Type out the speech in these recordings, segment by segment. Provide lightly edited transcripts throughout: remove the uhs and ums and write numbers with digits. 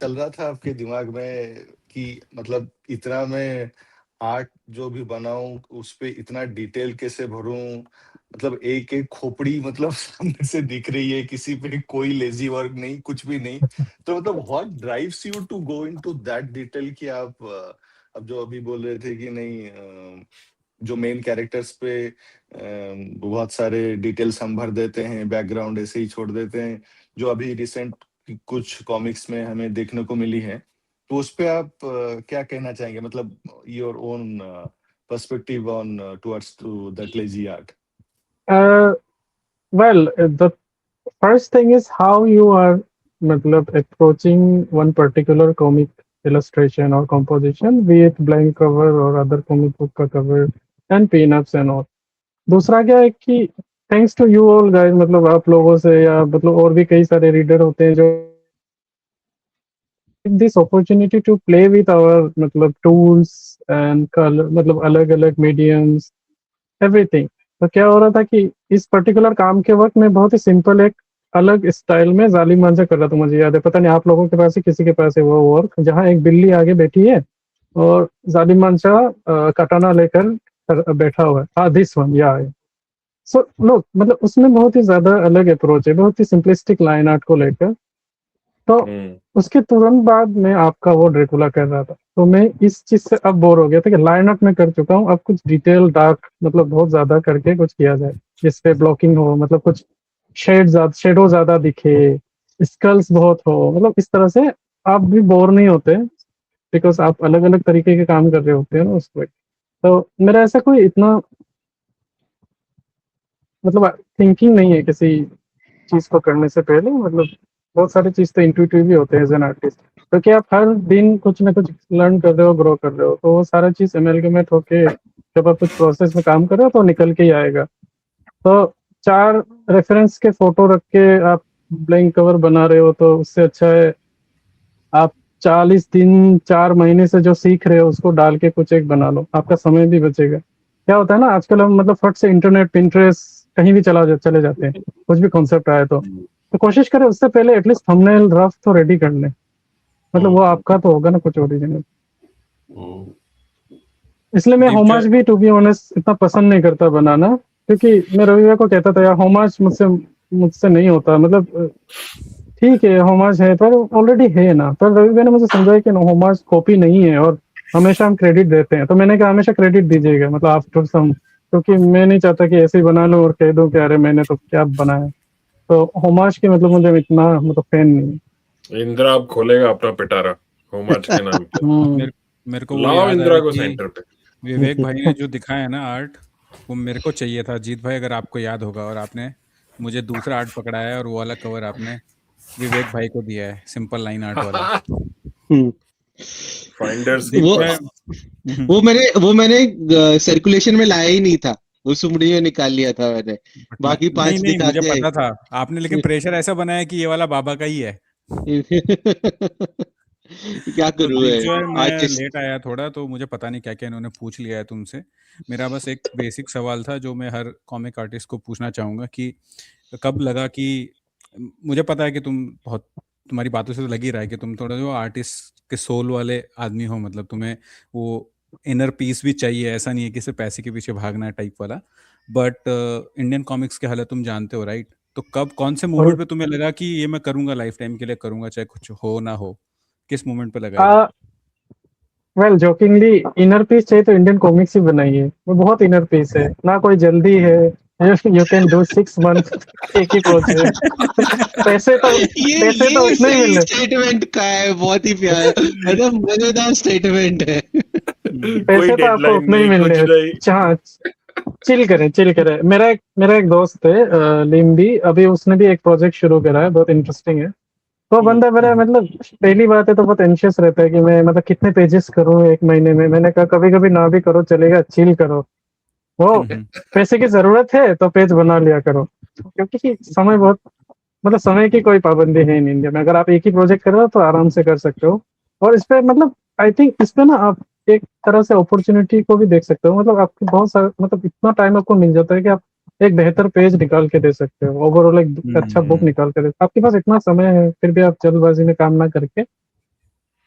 चल रहा था आपके दिमाग में कि मतलब इतना मैं आर्ट जो भी बनाऊं उस पे इतना डिटेल कैसे भरूं, मतलब एक एक खोपड़ी मतलब सामने से दिख रही है, किसी पे कोई लेजी वर्क नहीं, कुछ भी नहीं। तो मतलब what drives you to go into that detail कि आप अब जो अभी बोल रहे थे कि नहीं, जो मेन कैरेक्टर्स पे बहुत सारे डिटेल्स हम भर देते हैं, बैकग्राउंड ऐसे ही छोड़ देते हैं, जो अभी रिसेंट कुछ कॉमिक्स में हमें देखने को मिली है। तो उस पे आप क्या कहना चाहेंगे, मतलब your own perspective on towards to that lazy art? Well, the first thing is how you are matlab approaching one particular comic illustration or composition, be it blank cover or other comic book का cover and pinups and all. दूसरा क्या है कि thanks to you all guys, मतलब आप लोगों से या मतलब और भी कई सारे रीडर होते हैं जो this opportunity to play with our मतलब टूल्स एंड कलर, मतलब अलग अलग मीडियम्स, एवरीथिंग। तो क्या हो रहा था कि इस पर्टिकुलर काम के वक्त मैं बहुत ही सिंपल एक अलग स्टाइल में जालिम मांझा कर रहा था। मुझे याद है, पता नहीं आप लोगों के पास ही किसी के पास है वो वर्क, जहाँ एक बिल्ली आगे बैठी है और जालिम मांझा कटाना लेकर बैठा हुआ है। हाँ, दिस वन, या सो लोग मतलब उसमें बहुत ही ज्यादा अलग अप्रोच है, बहुत ही सिंपलिस्टिक लाइन आर्ट को लेकर। तो उसके तुरंत बाद मैं आपका वो ड्रेकुला कर रहा था, तो मैं इस चीज से अब बोर हो गया था कि लाइन आर्ट में कर चुका हूँ, अब कुछ डिटेल डार्क मतलब बहुत ज्यादा करके कुछ किया जाए जिसपे ब्लॉकिंग हो, मतलब कुछ शेडो ज्यादा दिखे, स्कल्स बहुत हो, मतलब इस तरह से आप भी बोर नहीं होते, बिकॉज आप अलग अलग तरीके के काम कर रहे होते हैं ना उस वक्त। तो मेरा ऐसा कोई इतना मतलब थिंकिंग नहीं है किसी चीज को करने से पहले, मतलब बहुत सारी चीज तो इंट्यूटिव भी होते हैं एज एन आर्टिस्ट। क्योंकि आप हर दिन कुछ ना कुछ लर्न कर रहे हो, ग्रो कर रहे हो, तो वो सारा चीज एमेलगमेट होके जब आप कुछ प्रोसेस में काम कर रहे हो तो निकल के ही आएगा। तो 4 रेफरेंस के फोटो रख के आप ब्लैंक कवर बना रहे हो, तो उससे अच्छा है आप 40 दिन 4 महीने से जो सीख रहे हो उसको डाल के कुछ एक बना लो, आपका समय भी बचेगा। क्या होता है ना, आजकल हम मतलब फट से इंटरनेट, पिंटरेस्ट कहीं भी चले जाते हैं, कुछ भी कॉन्सेप्ट आया तो कोशिश करें उससे पहले एटलीस्ट थंबनेल रफ तो रेडी कर लें, मतलब वो आपका तो होगा ना कुछ ओरिजिनल। इसलिए मैं होमाज दीपजॉय। भी टू बी ऑनेस्ट इतना पसंद नहीं करता बनाना, क्योंकि मैं रविवार को कहता था यार होमाज मुझसे मुझसे नहीं होता, मतलब ठीक है होमाज है पर ऑलरेडी है ना। पर रवि ने मुझे समझाया कि होमाज कॉपी नहीं है और हमेशा हम क्रेडिट देते हैं, तो मैंने कहा हमेशा क्रेडिट दीजिएगा, मतलब आफ्टर सम, क्योंकि मैं नहीं चाहता कि ऐसे ही बना लूं और कह दूं कि अरे मैंने तो क्या बनाया। तो होमाज की मतलब मुझे इतना मतलब फैन नहीं है। इंदिरा अब खोलेगा अपना पिटारा होमाज के नाम पे। हम्म। मेरे को वो लाओ याद इंदिरा आया को कि सेंटर पे। विवेक भाई ने जो दिखाया ना आर्ट, वो मेरे को चाहिए था जीत भाई, अगर आपको याद होगा, और आपने मुझे दूसरा आर्ट पकड़ाया है और वो वाला कवर आपने विवेक भाई को दिया है, सिंपल लाइन आर्ट वाला। हम्म। फाइंडर्स दीप वो भाई वो मैंने सर्कुलेशन में लाया ही नहीं था, वो सुमड़ी में निकाल लिया था मैंने, बाकी नहीं 5 नहीं, दिखा मुझे के। पता था आपने, लेकिन प्रेशर ऐसा बनाया कि ये वाला बाबा का ही है। क्या तो करूँ दीप है जो है, मैं आर्टिस्ट। लेट आया थोड़ा, तो मुझे पता नहीं क्या क्या इन्होंने पूछ लिया है तुमसे। मेरा बस एक बेसिक सवाल था जो मैं हर कॉमिक आर्टिस्ट को पूछना चाहूँगा कि कब लगा कि, मुझे पता है कि तुम बहुत, तुम्हारी बातों से तो लग ही रहा है कि तुम थोड़ा जो आर्टिस्ट के सोल वाले आदमी हो, मतलब तुम्हें वो इनर पीस भी चाहिए, ऐसा नहीं है कि सिर्फ पैसे के पीछे भागना है टाइप वाला। बट इंडियन कॉमिक्स के हालत तुम जानते हो, राइट? तो कब, कौन से और मोमेंट पे तुम्हें लगा कि ये मैं करूंगा, लाइफ टाइम के लिए करूंगा, चाहे कुछ हो ना हो? किस मोमेंट पे लगा ये? वेल जोकिंगली, इनर पीस चाहिए तो इंडियन कॉमिक्स ही बनाइए, वो बहुत इनर पीस है ना, कोई जल्दी है। यू कैन डू 6 मंथ एक ही प्रोजेक्ट। पैसे तो पैसे तो ये उतने ही सही मिलने, स्टेटमेंट का है, बहुत ही प्यारा, मतलब मजेदार स्टेटमेंट है। कोई पैसे तो आपको डेडलाइन उतने ही नहीं, मिलने कुछ हैं। नहीं। हाँ, चिल करें चिल करें। मेरा एक दोस्त है लिम्बी, अभी उसने भी एक प्रोजेक्ट शुरू करा है, बहुत इंटरेस्टिंग है। तो बंदा मेरा मतलब पहली बात है तो बहुत एंशियस रहता है कि मैं मतलब कितने पेजेस करूं एक महीने में। मैंने कहा कभी कभी ना भी करो चलेगा, चिल करो। वो पैसे की जरूरत है तो पेज बना लिया करो, क्योंकि समय बहुत, मतलब समय की कोई पाबंदी है इन इंडिया में, अगर आप एक ही प्रोजेक्ट कर रहे हो तो आराम से कर सकते हो। और इस पे मतलब आई थिंक इस पे ना आप एक तरह से अपॉर्चुनिटी को भी देख सकते हो, मतलब आपके बहुत सारा मतलब इतना टाइम आपको मिल जाता है कि आप एक बेहतर पेज निकाल के दे सकते हो, ओवरऑल एक अच्छा बुक निकाल के दे, आपके पास इतना समय है, फिर भी आप जल्दबाजी में काम ना करके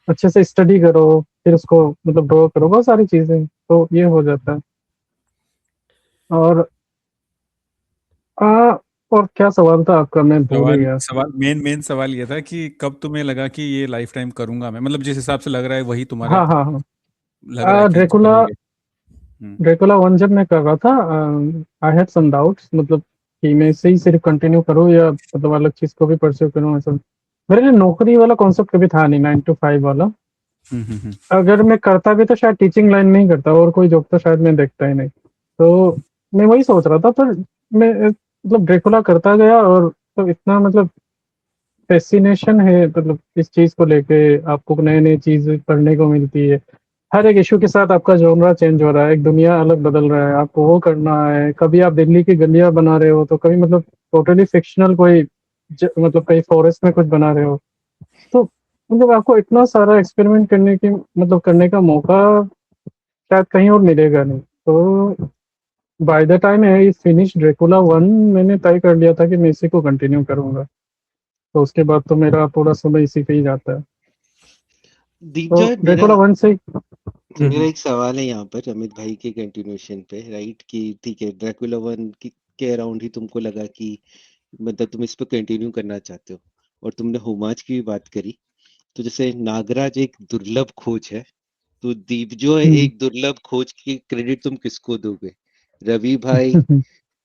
अच्छे से स्टडी करो, फिर उसको मतलब ड्रॉ करो, बहुत सारी चीजें, तो ये हो जाता है। और आ, और क्या सवाल था आपका, मैं भूल ही सवाल गया। सवाल मेन सवाल ये था कि कब तुम्हें लगा कि ये लाइफ टाइम करूंगा मैं, मतलब जिस हिसाब से लग रहा है वही तुम्हारा हाँ हाँ हाँ। लग रहा है कि ड्रेकुला करोगे। ड्रेकुला 1 जब मैं कर रहा था, आई हैड सम डाउट्स, मतलब कि मैं इसे ही सिर्फ कंटिन्यू करूँ या मतलब अलग चीज को भी परस्यू करूँ, ऐसा मेरे लिए नौकरी वाला कॉन्सेप्ट कभी था नहीं, 9 to 5 वाला। हम्म। अगर मैं करता भी तो शायद टीचिंग लाइन में ही करता, और कोई जॉब तो शायद मैं देखता ही नहीं। तो मैं वही सोच रहा था, पर मैं मतलब ड्रेकुला करता गया, और तो इतना मतलब फैसिनेशन है मतलब इस चीज को लेके, आपको नए नए चीज पढ़ने को मिलती है। हर एक इशू के साथ आपका जॉनरा चेंज हो रहा है, एक दुनिया अलग बदल रहा है, आपको वो करना है। कभी आप दिल्ली की गलियां बना रहे हो, तो कभी मतलब टोटली फिक्शनल कोई मतलब कहीं फॉरेस्ट में कुछ बना रहे हो। तो मतलब आपको इतना सारा एक्सपेरिमेंट करने की मतलब करने का मौका शायद कहीं और मिलेगा नहीं। तो by the time I finish Dracula 1, मैंने तय कर लिया था कि मैं इसी को कंटिन्यू करूंगा। तो उसके बाद तो मेरा पूरा समय इसी पे ही जाता है। दीप तो जो है, ड्रेकुला 1 से मेरा एक सवाल है यहाँ पर अमित भाई के कंटिन्यूएशन पे, राइट? कि ठीक है, ड्रैकुला 1 के अराउंड ही तुमको लगा कि मतलब तुम इस पे कंटिन्यू करना चाहते हो, और तुमने होमाज की भी बात करी। तो जैसे नागराज एक दुर्लभ खोज है, तो दीप जो है एक दुर्लभ खोज की क्रेडिट तुम किसको दोगे? रवि भाई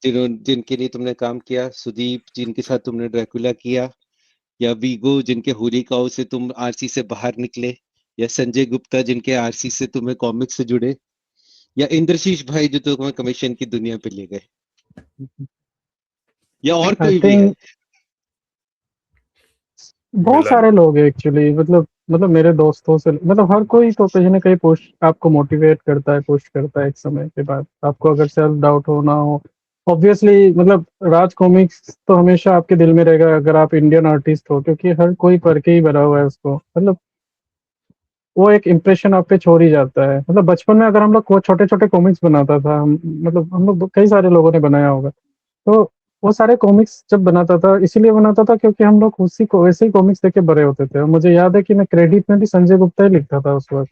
जिनके लिए तुमने काम किया, सुदीप जिनके साथ तुमने ड्रैकुला किया, या वीगो जिनके हुरिकाओ से तुम आरसी से बाहर निकले, या संजय गुप्ता जिनके आरसी से तुम्हें कॉमिक्स से जुड़े, या इंद्रशीष भाई जो तुम्हें कमीशन की दुनिया पे ले गए, या और आई कोई भी है? थिंक बहुत मिलन। सारे लोग हैं एक्चुअली, मतलब मेरे दोस्तों से, मतलब हर कोई तो कहीं ना कहीं पुश आपको मोटिवेट करता है, पुश करता है एक समय के बाद। आपको अगर सेल्फ डाउट हो ना हो, ऑब्वियसली मतलब राज कॉमिक्स तो हमेशा आपके दिल में रहेगा अगर आप इंडियन आर्टिस्ट हो, क्योंकि हर कोई पढ़ के ही बना हुआ है उसको, मतलब वो एक इम्प्रेशन आप पे छोड़ ही जाता है। मतलब बचपन में अगर हम लोग छोटे छोटे कॉमिक्स बनाता था, मतलब हम लोग कई सारे लोगों ने बनाया होगा, तो वो सारे कॉमिक्स जब बनाता था इसीलिए बनाता था क्योंकि हम लोग उसी को वैसे ही कॉमिक्स देख के बड़े होते थे। और मुझे याद है कि मैं क्रेडिट में भी संजय गुप्ता ही लिखता था उस वक्त।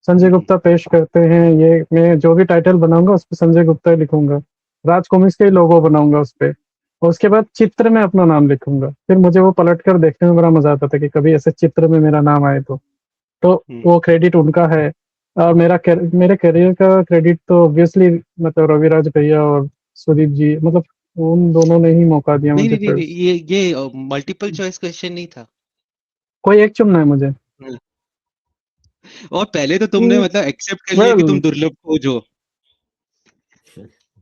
संजय गुप्ता पेश करते हैं, ये मैं जो भी टाइटल बनाऊंगा उस पर संजय गुप्ता ही लिखूंगा, राज कॉमिक्स के ही लोगो बनाऊंगा उस पे, और उसके बाद चित्र में अपना नाम लिखूंगा। फिर मुझे वो पलट कर देखने में बड़ा मजा आता था कि कभी ऐसे चित्र में मेरा नाम आए तो वो क्रेडिट उनका है। और मेरे करियर का क्रेडिट तो ऑब्वियसली मतलब रविराज भैया और सुदीप जी, मतलब उन दोनों ने ही मौका दिया नहीं मुझे नहीं नहीं नहीं, फिर। ये मल्टीपल चॉइस क्वेश्चन नहीं था। कोई एक चुनना है मुझे। और पहले तो तुमने मतलब एक्सेप्ट कर लिया कि तुम वेल दुर्लभ खोज हो।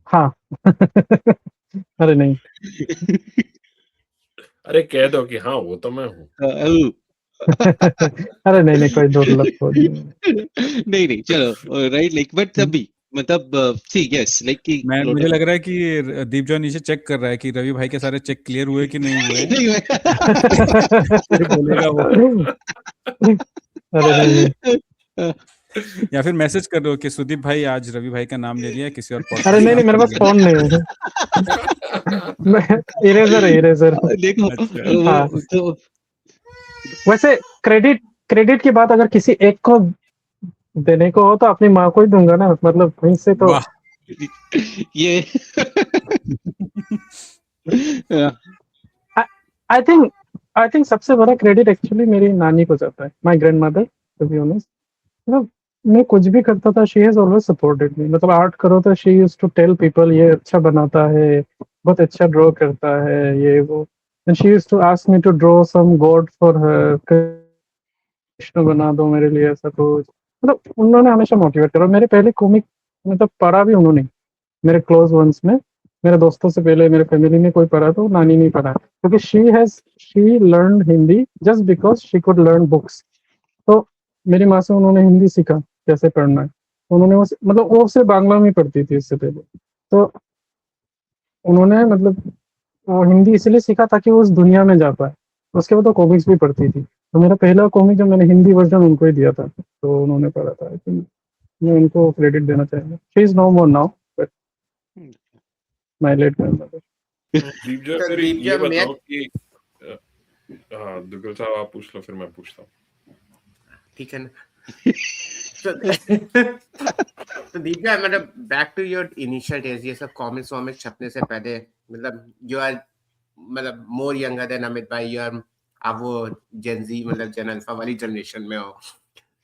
हाँ अरे नहीं अरे कह दो कि हाँ वो तो मैं हूँ। अरे नहीं नहीं, कोई दुर्लभ खोज नहीं है। नहीं नहीं, चलो राइट, लाइक बट तभी मतलब सी यस लाइक कि मुझे लग रहा है कि दीप जो नीचे चेक कर रहा है कि रवि भाई के सारे चेक क्लियर हुए कि नहीं हुए नहीं फिर बोलेगा वो, अरे नहीं नहीं, या फिर मैसेज कर दो कि सुदीप भाई आज रवि भाई का नाम ले लिया, किसी और अरे पॉडकास्ट नहीं में नहीं, मेरे आपका पास नहीं फोन नहीं है। मैं इरेजर है, इरेजर। देखो है। अच्छा, हाँ, वो तो वैसे क्रेडिट क्रेडिट की बात अगर किसी एक को देने को हो तो अपनी माँ को ही दूंगा ना, मतलब वहीं से तो। वाह ये आई थिंक आई थिंक सबसे बड़ा क्रेडिट एक्चुअली मेरी नानी को जाता है, my grandmother, to be honest. मतलब मैं कुछ भी करता था, she has always supported me. मतलब आर्ट करो तो she used to tell people ये अच्छा बनाता है, बहुत अच्छा ड्रॉ करता है, ये वो। And she used to ask me to draw some god for her, Krishna बना दो मेरे लिए, ऐसा कुछ। मतलब उन्होंने हमेशा मोटिवेट करा। मेरे पहले कॉमिक मतलब पढ़ा भी उन्होंने, मेरे क्लोज वंस में, मेरे दोस्तों से पहले मेरे फैमिली में कोई पढ़ा तो नानी नहीं पढ़ा, क्योंकि she learn Hindi just because she could learn books. तो मेरी माँ से उन्होंने हिंदी सीखा कैसे पढ़ना है। तो उन्होंने मतलब वो सिर्फ बांग्ला में पढ़ती थी इससे पहले। तो उन्होंने मतलब वो हिंदी इसलिए सीखा ताकि वो उस दुनिया में जा पाए। उसके बाद वो कॉमिक्स भी पढ़ती थी, तो मेरा पहला कॉमिक जो मैंने हिंदी वर्जन उनको ही दिया था, तो उन्होंने पढ़ा था। आई थिंक मैं उनको क्रेडिट देना चाहेंगे। She is no more now, but my late grandmother. Deep जो तो फिर दीप ये जब मैं बताओ कि हाँ दुग्गल साहब आप पूछ लो फिर मैं पूछता हूँ। ठीक है ना? तो तो दीपिका, मतलब back to your initial days, ये सब कॉमिक्स वॉमिक्स छपने से पहले, मतलब यू आर मतलब मोर यंगर देन अमित भाई, यू आर, आप वो जेन जी मतलब जेन अल्फा वाली जनरेशन में हो।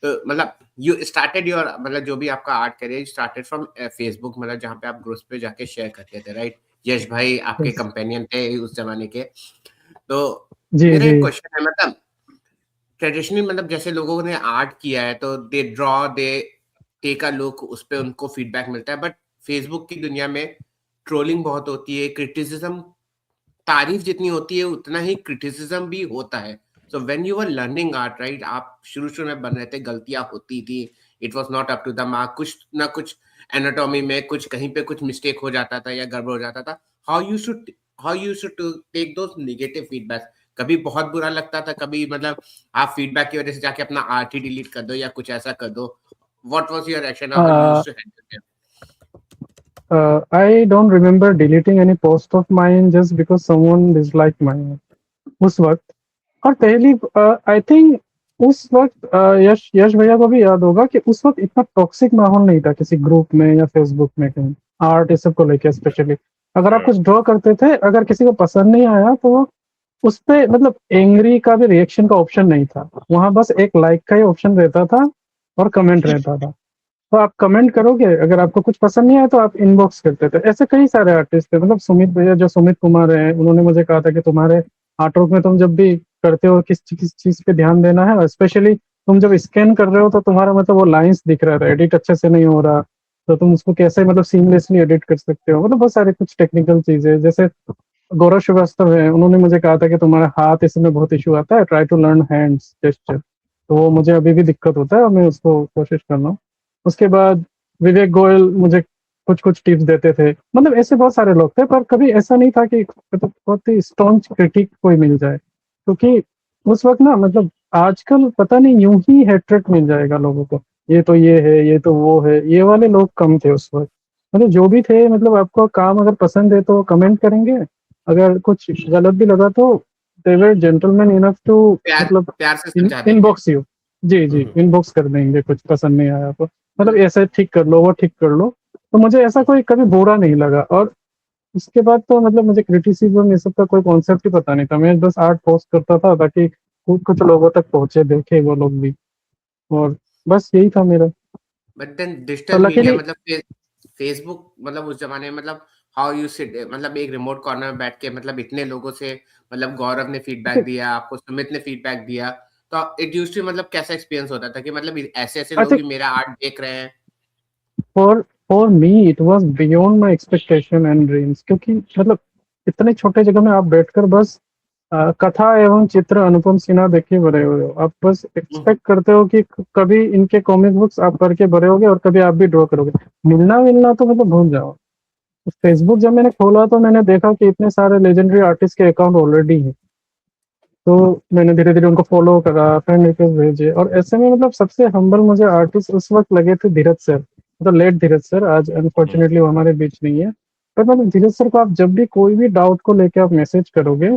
तो मतलब यू स्टार्टेड योर, मतलब जो भी आपका art career started from Facebook, मतलब जहाँ पे आप ग्रुप्स पे जाके शेयर करते थे, राइट? यश भाई आपके Yes. कंपेनियन थे उस जमाने के। तो जी मेरा एक जी क्वेश्चन है, मतलब ट्रेडिशनली, मतलब जैसे लोगों ने आर्ट किया है तो they draw, they take a look, उस पे उनको फीडबैक मिलता है, बट फेसबुक की दुनिया में ट्रोलिंग बहुत होती है, क्रिटिसिज्म, तारीफ जितनी होती है उतना ही क्रिटिसिज्म भी होता है। So when you were learning art, right, आप शुरू शुरू में बन रहे थे, गलतियां होती थी, it was not up to the mark, कुछ ना कुछ एनाटॉमी में कुछ कहीं पे कुछ मिस्टेक हो जाता था या गड़बड़ हो जाता था। How you should to take those negative feedback? कभी बहुत बुरा लगता था, कभी मतलब आप फीडबैक की वजह से जाके अपना आर्ट ही डिलीट कर दो या कुछ ऐसा कर दो? What was your action, how you used to handle it? I don't remember deleting any post of mine just because someone disliked mine उस वक्त। और पहली आई थिंक उस वक्त यश यश भैया को भी याद होगा कि उस वक्त इतना टॉक्सिक माहौल नहीं था किसी ग्रुप में या फेसबुक में कहीं, आर्ट इस सब को लेके स्पेशली। अगर आप कुछ ड्रॉ करते थे, अगर किसी को पसंद नहीं आया तो उस पे मतलब एंग्री का भी रिएक्शन का ऑप्शन नहीं था, वहां बस एक लाइक का ही ऑप्शन रहता था और कमेंट रहता था। तो आप कमेंट करोगे, अगर आपको कुछ पसंद नहीं आया तो आप इनबॉक्स करते थे। ऐसे कई सारे आर्टिस्ट थे, मतलब सुमित भैया, जो सुमित कुमार हैं, उन्होंने मुझे कहा था कि तुम्हारे आर्टवर्क में तुम जब भी करते हो किस किस चीज पे ध्यान देना है, स्पेशली तुम जब स्कैन कर रहे हो तो तुम्हारा मतलब वो लाइंस दिख रहा था, एडिट अच्छे से नहीं हो रहा, तो तुम उसको कैसे मतलब सीमलेसली एडिट कर सकते हो, मतलब बहुत सारे कुछ टेक्निकल चीजें। जैसे गौरव श्रीवास्तव है, उन्होंने मुझे कहा था कि तुम्हारा हाथ इसमें बहुत इशू आता है, try to learn hands gesture, तो वो मुझे अभी भी दिक्कत होता है और मैं उसको कोशिश कर रहा हूँ। उसके बाद विवेक गोयल मुझे कुछ कुछ टिप्स देते थे, मतलब ऐसे बहुत सारे लोग थे, पर कभी ऐसा नहीं था कि मतलब बहुत ही स्टॉन्च क्रिटिक कोई मिल जाए, क्योंकि उस वक्त ना मतलब आजकल पता नहीं यूं ही हेट्रेट मिल जाएगा लोगों को, ये तो ये है, ये तो वो है, ये वाले लोग कम थे उस वक्त। मतलब जो भी थे, मतलब आपको काम अगर पसंद है तो कमेंट करेंगे, अगर कुछ गलत भी लगा तो they were gentleman enough to प्यार मतलब प्यार से समझा देंगे। इनबॉक्स यू, जी जी इनबॉक्स कर देंगे, कुछ पसंद नहीं आया तो मतलब ऐसे ठीक कर लो, वो ठीक कर लो। तो मुझे ऐसा कोई कभी बुरा नहीं लगा। और उसके बाद तो मतलब मुझे क्रिटिसिज्म ये सब का कोई कॉन्सेप्ट ही पता नहीं था, मैं बस आर्ट पोस्ट करता था ताकि कुछ कुछ लोगों तक पहुंचे, देखे वो लोग भी, और बस यही था मेरा। बट देन तो डिजिटल मीडिया, लकीली मतलब फेसबुक, मतलब उस जमाने में, मतलब हाउ यू सिट, मतलब एक रिमोट कॉर्नर में बैठ के, मतलब इतने लोगों से, मतलब गौरव ने फीडबैक दिया आपको, सुमित ने फीडबैक दिया, तो इट यूज्ड टू, मतलब कैसा एक्सपीरियंस होता था कि मतलब ऐसे ऐसे आई लोग भी थिंक मेरा आर्ट देख रहे हैं? For for me it was beyond my expectation and dreams, क्योंकि मतलब इतने छोटे जगह में आप बैठकर बस कथा एवं चित्र अनुपम सिन्हा देख के बड़े हुए हो, आप बस एक्सपेक्ट करते हो कि कभी इनके कॉमिक बुक्स आप करके बड़े होगे और कभी आप भी ड्रॉ करोगे। मिलना मिलना तो मतलब भूल जाओ। फेसबुक जब मैंने खोला तो मैंने देखा कि इतने सारे लेजेंडरी आर्टिस्ट के अकाउंट ऑलरेडी हैं, तो मैंने धीरे धीरे उनको फॉलो करा, फ्रेंड रिक्वेस्ट भेजे, और ऐसे में मतलब सबसे हम्बल मुझे आर्टिस्ट उस वक्त लगे थे धीरज सर, मतलब लेट धीरज सर, आज अनफॉर्चुनेटली वो हमारे बीच नहीं है। पर मतलब धीरज सर को आप जब भी कोई भी डाउट को लेके आप मैसेज करोगे,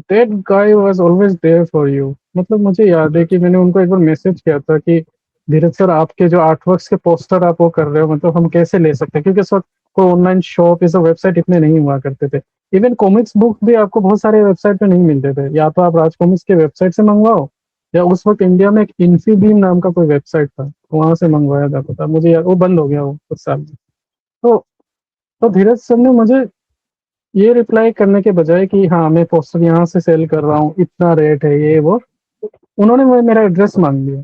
that guy was always there for you. मतलब मुझे याद है कि मैंने उनको एक बार मैसेज किया था कि धीरज सर, आपके जो आर्टवर्क्स के पोस्टर आप वो कर रहे हो, मतलब हम कैसे ले सकते हैं, क्योंकि उस वक्त कोई ऑनलाइन शॉप, ये सब वेबसाइट इतने नहीं हुआ करते थे। इवन कॉमिक्स बुक भी आपको बहुत सारे वेबसाइट पे नहीं मिलते थे, या तो आप राज कॉमिक्स के वेबसाइट से मंगवाओ, या उस वक्त इंडिया में एक इन्फीबीम नाम का कोई वेबसाइट था, वहां से मंगवाया जाता था। मुझे याद, वो बंद हो गया वो कुछ साल में। तो तो धीरज सर ने मुझे ये रिप्लाई करने के बजाय कि हाँ मैं पोस्टर यहाँ से सेल कर रहा हूँ, इतना रेट है ये वो, उन्होंने मेरा एड्रेस मांग लिया।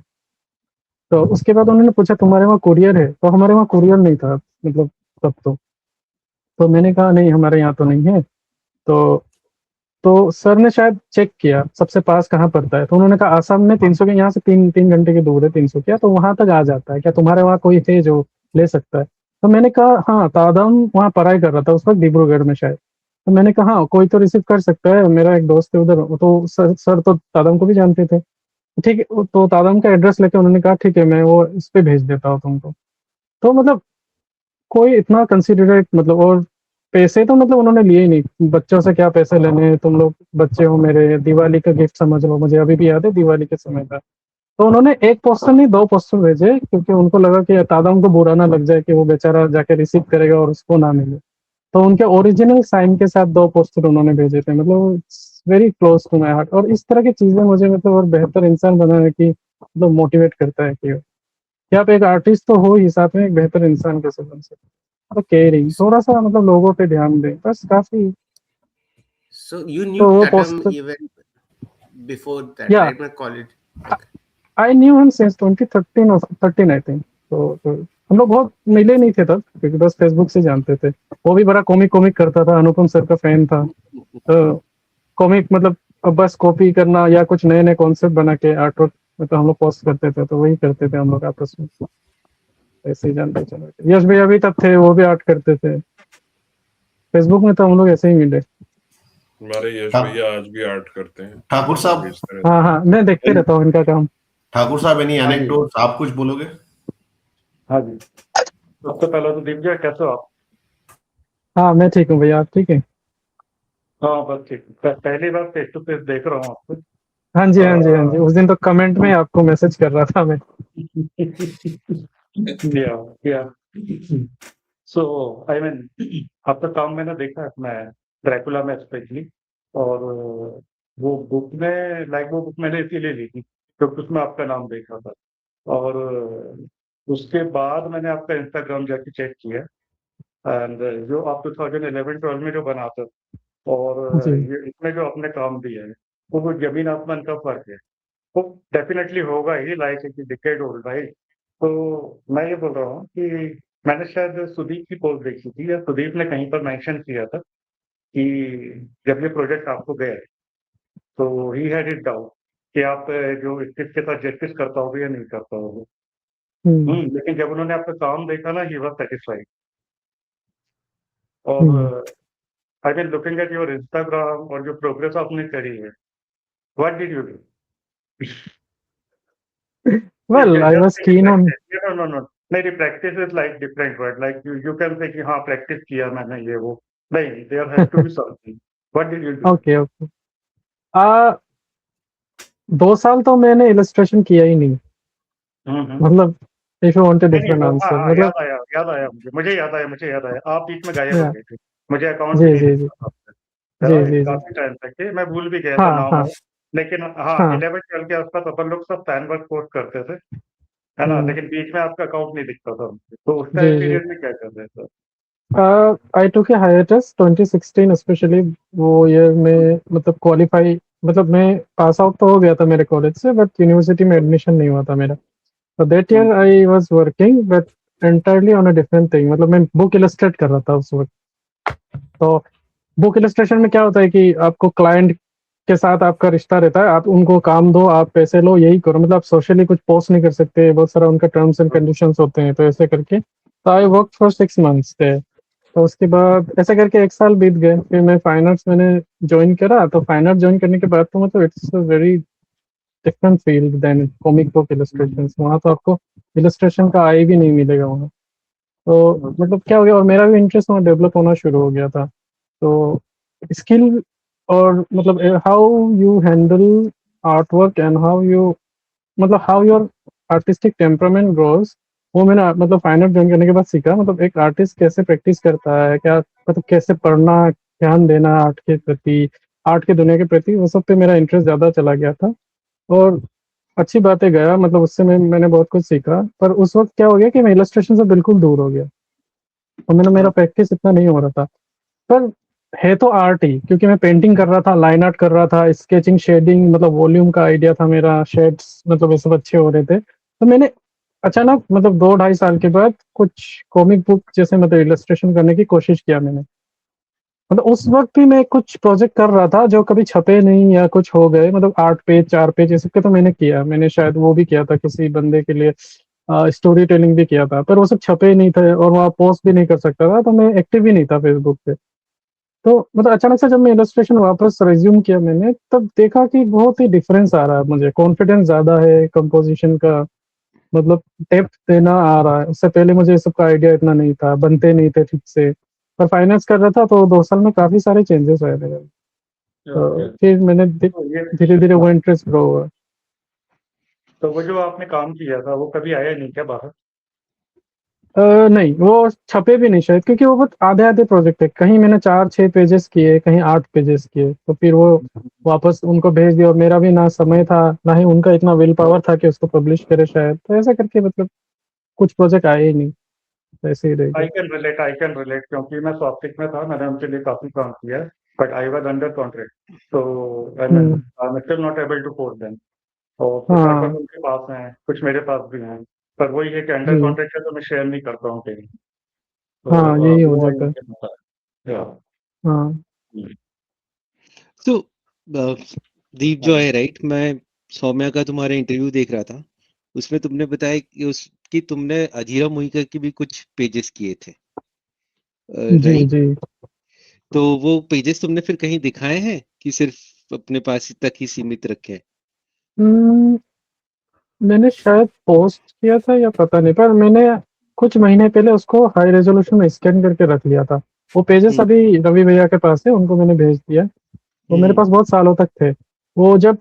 तो उसके बाद उन्होंने पूछा तुम्हारे वहाँ कुरियर है, तो हमारे वहाँ कुरियर नहीं था मतलब तब तो मैंने कहा नहीं हमारे यहाँ तो नहीं है। तो सर ने शायद चेक किया सबसे पास कहाँ पड़ता है, तो उन्होंने कहा आसाम में 300 के, यहाँ से 3 घंटे की दूर है, 300 क्या, तो वहां तक आ जाता है क्या, तुम्हारे वहाँ कोई है जो ले सकता है? तो मैंने कहा हाँ, तादम वहाँ पढ़ाई कर रहा था उस वक्त डिब्रूगढ़ में शायद। तो मैंने कहा हाँ कोई तो रिसीव कर सकता है, मेरा एक दोस्त है उधर, तो सर तो तादम को भी जानते थे। ठीक है, तो तादम का एड्रेस लेके उन्होंने कहा ठीक है मैं वो इस पे भेज देता हूँ तुमको। तो मतलब कोई इतना कंसिडरेट, मतलब, और पैसे तो मतलब उन्होंने लिए ही नहीं, बच्चों से क्या पैसे लेने हैं, तुम लोग बच्चे हो मेरे, दिवाली का गिफ्ट समझ लो, मुझे अभी भी याद है दिवाली के समय का, तो उन्होंने एक पोस्टर नहीं 2 पोस्टर भेजे, क्योंकि उनको लगा कि तादा उनको बुरा ना लग जाए कि वो बेचारा जाके रिसीव करेगा और उसको ना मिले। तो उनके ओरिजिनल साइन के साथ 2 पोस्टर उन्होंने भेजे थे। मतलब very close to my heart. और इस तरह की चीज़ें मुझे मतलब और बेहतर इंसान बनाने की मतलब मोटिवेट करता है कि आप एक आर्टिस्ट तो हो ही, साथ में एक बेहतर इंसान कैसे बन सकते हैं। तो केयरिंग, थोड़ा-सा मतलब लोगों पे ध्यान दें, बस काफ़ी। So you तो knew वो Tatum poster even before that, या right? My college. Okay. I knew him since 2013 और 13 आई थिंक। तो हम लोग बहुत मिले नहीं थे तब, क्योंकि बस फेसबुक से जानते थे। वो भी बड़ा कॉमिक करता था, अनुपम सर का फैन था। तो कॉमिक मतलब अब बस कॉपी करना या कुछ नए-नए कॉन्सेप्ट बना के आर्ट वर्क मतलब हम लोग पोस्ट करते थे, तो वही करते थे हम लोग आपस में। ऐसे ही जानते चले थे। यश भैया भी तब थे, वो भी आर्ट करते थे। फेसबुक में तो हम लोग ऐसे ही मिले। हमारे यश हाँ। भैया आज भी आर्ट करते हैं, ठाकुर साहब भेजते रहते हाँ, हैं। हाँ, मैं देखते रहता हूँ इनका काम। ठाकुर साहब एनी हाँ जी। एनेक्डोट्स आप कुछ बोलोगे? हाँ जी। सबसे पहले तो दीप जी कैसे हो आप? हाँ, मैं ठीक हूँ भैया, आप ठीक हैं? हाँ बस ठीक। पहली बार फेस टू फेस देख रहा हूँ आपको। हाँ जी, हाँ जी, हाँ जी। उस दिन तो कमेंट में आपको मैसेज कर रहा था मैं। या सो आई मीन आपका काम मैंने देखा है मैं ड्रैकुला में स्पेशली। और वो बुक में वो बुक मैंने इसीलिए ली थी क्योंकि उसमें आपका नाम देखा था। और उसके बाद मैंने आपका इंस्टाग्राम जाके चेक किया। एंड जो आप 2011-12 में जो बना था और जी। ये इसमें जो आपने काम दिया है वो जमीन आसमान का फर्क है। वो डेफिनेटली होगा ही लाइक डिकेड ओल्ड राइट। तो मैं ये बोल रहा हूँ कि मैंने शायद सुदीप की पोस्ट देखी थी या सुदीप ने कहीं पर मेंशन किया था कि जब ये प्रोजेक्ट आपको गया तो ही हैड इट डाउट कि आप जो इसके साथ जस्टिस कर पाओगे या नहीं कर पाओगे। लेकिन जब उन्होंने आपका काम देखा ना ही वाज सेटिस्फाइड। और I been looking at your Instagram और जो प्रोग्रेस आपने करी है what did you do? Well, I was keen on No. नहीं practice is like different word like you can say कि हाँ practice किया मैंने ये वो नहीं there has to be something. What did you do? Okay, okay. 2 साल तो मैंने इलस्ट्रेशन किया ही नहीं। मतलब इफ यू वांट अ नहीं डिफरेंट वो आंसर हाँ मतलब याद आया मुझे याद आया आप बीच में गायब हो या गए थे। मुझे अकाउंट भी जी, नहीं जी, जी। दिखा था जी, आपका। जी, जी। काफी टाइम तक के मैं भूल भी गया था हाँ, नाम हाँ, और लेकिन हाँ हाँ। 11-12 के आसपास अपन लोग सब फैन वर्क पोस्ट करते थे है ना। लेकिन बीच में आपका अकाउंट नहीं दिखता था तो उस जी, टाइम जी। पीरियड में क्या कर रहे थे? आई टूक ए हाइएटस 2016 स्पेशली। वो ईयर में मतलब क्वालिफाई मतलब मैं पास आउट तो हो गया था मेरे कॉलेज से, बट यूनिवर्सिटी में एडमिशन नहीं हुआ था मेरा। So that year I was working but entirely on a different thing। मतलब मैं बुक इलस्ट्रेट कर रहा था उस वक्त। तो बुक इलस्ट्रेशन में क्या होता है कि आपको क्लाइंट के साथ आपका रिश्ता रहता है, आप उनको काम दो, आप पैसे लो, यही करो। मतलब आप सोशली कुछ पोस्ट नहीं कर सकते, बहुत सारा उनका टर्म्स एंड कंडीशंस होते हैं। तो ऐसे करके तो आई वर्क फॉर 6 मंथ्स थे। तो उसके बाद ऐसे करके 1 साल बीत गए। फिर मैं फाइन आर्ट्स मैंने ज्वाइन करा। तो फाइन आर्ट ज्वाइन करने के बाद तो मतलब it's a very different field than comic book illustration. वहाँ तो आपको इलस्ट्रेशन का आई भी नहीं मिलेगा वहाँ। तो मतलब क्या हो गया, और मेरा भी इंटरेस्ट वहाँ डेवलप होना शुरू हो गया था। तो स्किल और मतलब how you handle art work and how you मतलब how your artistic temperament grows, वो मैंने मतलब फाइन आर्ट ज्वाइन करने के बाद सीखा। मतलब एक आर्टिस्ट कैसे प्रैक्टिस करता है, क्या मतलब कैसे पढ़ना, ध्यान देना आर्ट के प्रति, आर्ट के दुनिया के प्रति, वो सब पे मेरा इंटरेस्ट ज़्यादा चला गया था। और अच्छी बातें गया मतलब उससे मैंने बहुत कुछ सीखा। पर उस वक्त क्या हो गया कि मैं इलस्ट्रेशन से बिल्कुल दूर हो गया और मेरा प्रैक्टिस इतना नहीं हो रहा था। पर है तो आर्ट ही, क्योंकि मैं पेंटिंग कर रहा था, लाइन आर्ट कर रहा था, स्केचिंग, शेडिंग, मतलब वॉल्यूम का आइडिया था मेरा, शेड्स मतलब ये सब अच्छे हो रहे थे। तो मैंने अचानक मतलब 2-2.5 साल के बाद कुछ कॉमिक बुक जैसे मतलब इलस्ट्रेशन करने की कोशिश किया मैंने। मतलब उस वक्त भी मैं कुछ प्रोजेक्ट कर रहा था जो कभी छपे नहीं या कुछ हो गए, मतलब 8 पेज 4 पेज ये सब के तो मैंने किया। मैंने शायद वो भी किया था किसी बंदे के लिए, स्टोरी टेलिंग भी किया था, पर वो सब छपे नहीं थे और वहाँ पोस्ट भी नहीं कर सकता था, तो मैं एक्टिव भी नहीं था फेसबुक पे। तो मतलब अचानक से जब मैं इलस्ट्रेशन वापस रिज्यूम किया मैंने, तब देखा कि बहुत ही डिफरेंस आ रहा है मुझे, कॉन्फिडेंस ज़्यादा है, कंपोजिशन का मतलब डेप्थ देना आ रहा है। उससे पहले मुझे ये सब का आइडिया इतना नहीं था, बनते नहीं थे ठीक से। पर फाइनेंस कर रहा था तो 2 साल में काफ़ी सारे चेंजेस आए मेरे। तो फिर मैंने तो ये धीरे-धीरे वो इंटरेस्ट ग्रो हुआ। तो वो जो आपने काम किया था वो कभी आया नहीं क्या बाहर? नहीं, वो छपे भी नहीं शायद, क्योंकि वो बहुत आधे-आधे प्रोजेक्ट है। कहीं मैंने 4-6 पेजेस किए, कहीं 8 पेजेस किए, तो फिर वो वापस उनको भेज दिया और मेरा भी ना समय था, ना ही उनका इतना विल पावर था कि उसको पब्लिश करे शायद। तो ऐसा करके मतलब कुछ प्रोजेक्ट आए ही नहीं, तो ऐसे ही रह गए। आई कैन रिलेट क्योंकि मैं सॉफ्टिक में था, मैंने उनके लिए काफ़ी काम किया है, but I was under contract, so I mean hmm, I am still not able to post them. और कुछ आर्टवर्क हाँ, उनके पास हैं, कुछ मेरे पास भी हैं, पर वही है कि अंडर जी, कॉन्ट्रैक्ट है तो मैं शेयर नहीं करता हूँ कहीं। तो हाँ, यही हो वो जाता है। मुझे पता है। या हाँ, तो दीप जो है राइट, मैं सौम्या का तुम्हारा इंटरव्यू देख रहा था, उसमें तुमने बताया कि तुमने अधीरा मोहिका के भी कुछ पेजेस किए थे, जी, राइट? जी। तो वो पेजेस तुमने फिर कहीं दिखाए हैं कि सिर्फ अपने पास तक ही सीमित रखे हैं? मैंने शायद पोस्ट किया था या पता नहीं, पर मैंने कुछ महीने पहले उसको हाई रेज़ोल्यूशन में स्कैन करके रख लिया था। वो पेजेस अभी रवि भैया के पास है, उनको मैंने भेज दिया। वो मेरे पास बहुत सालों तक थे। वो जब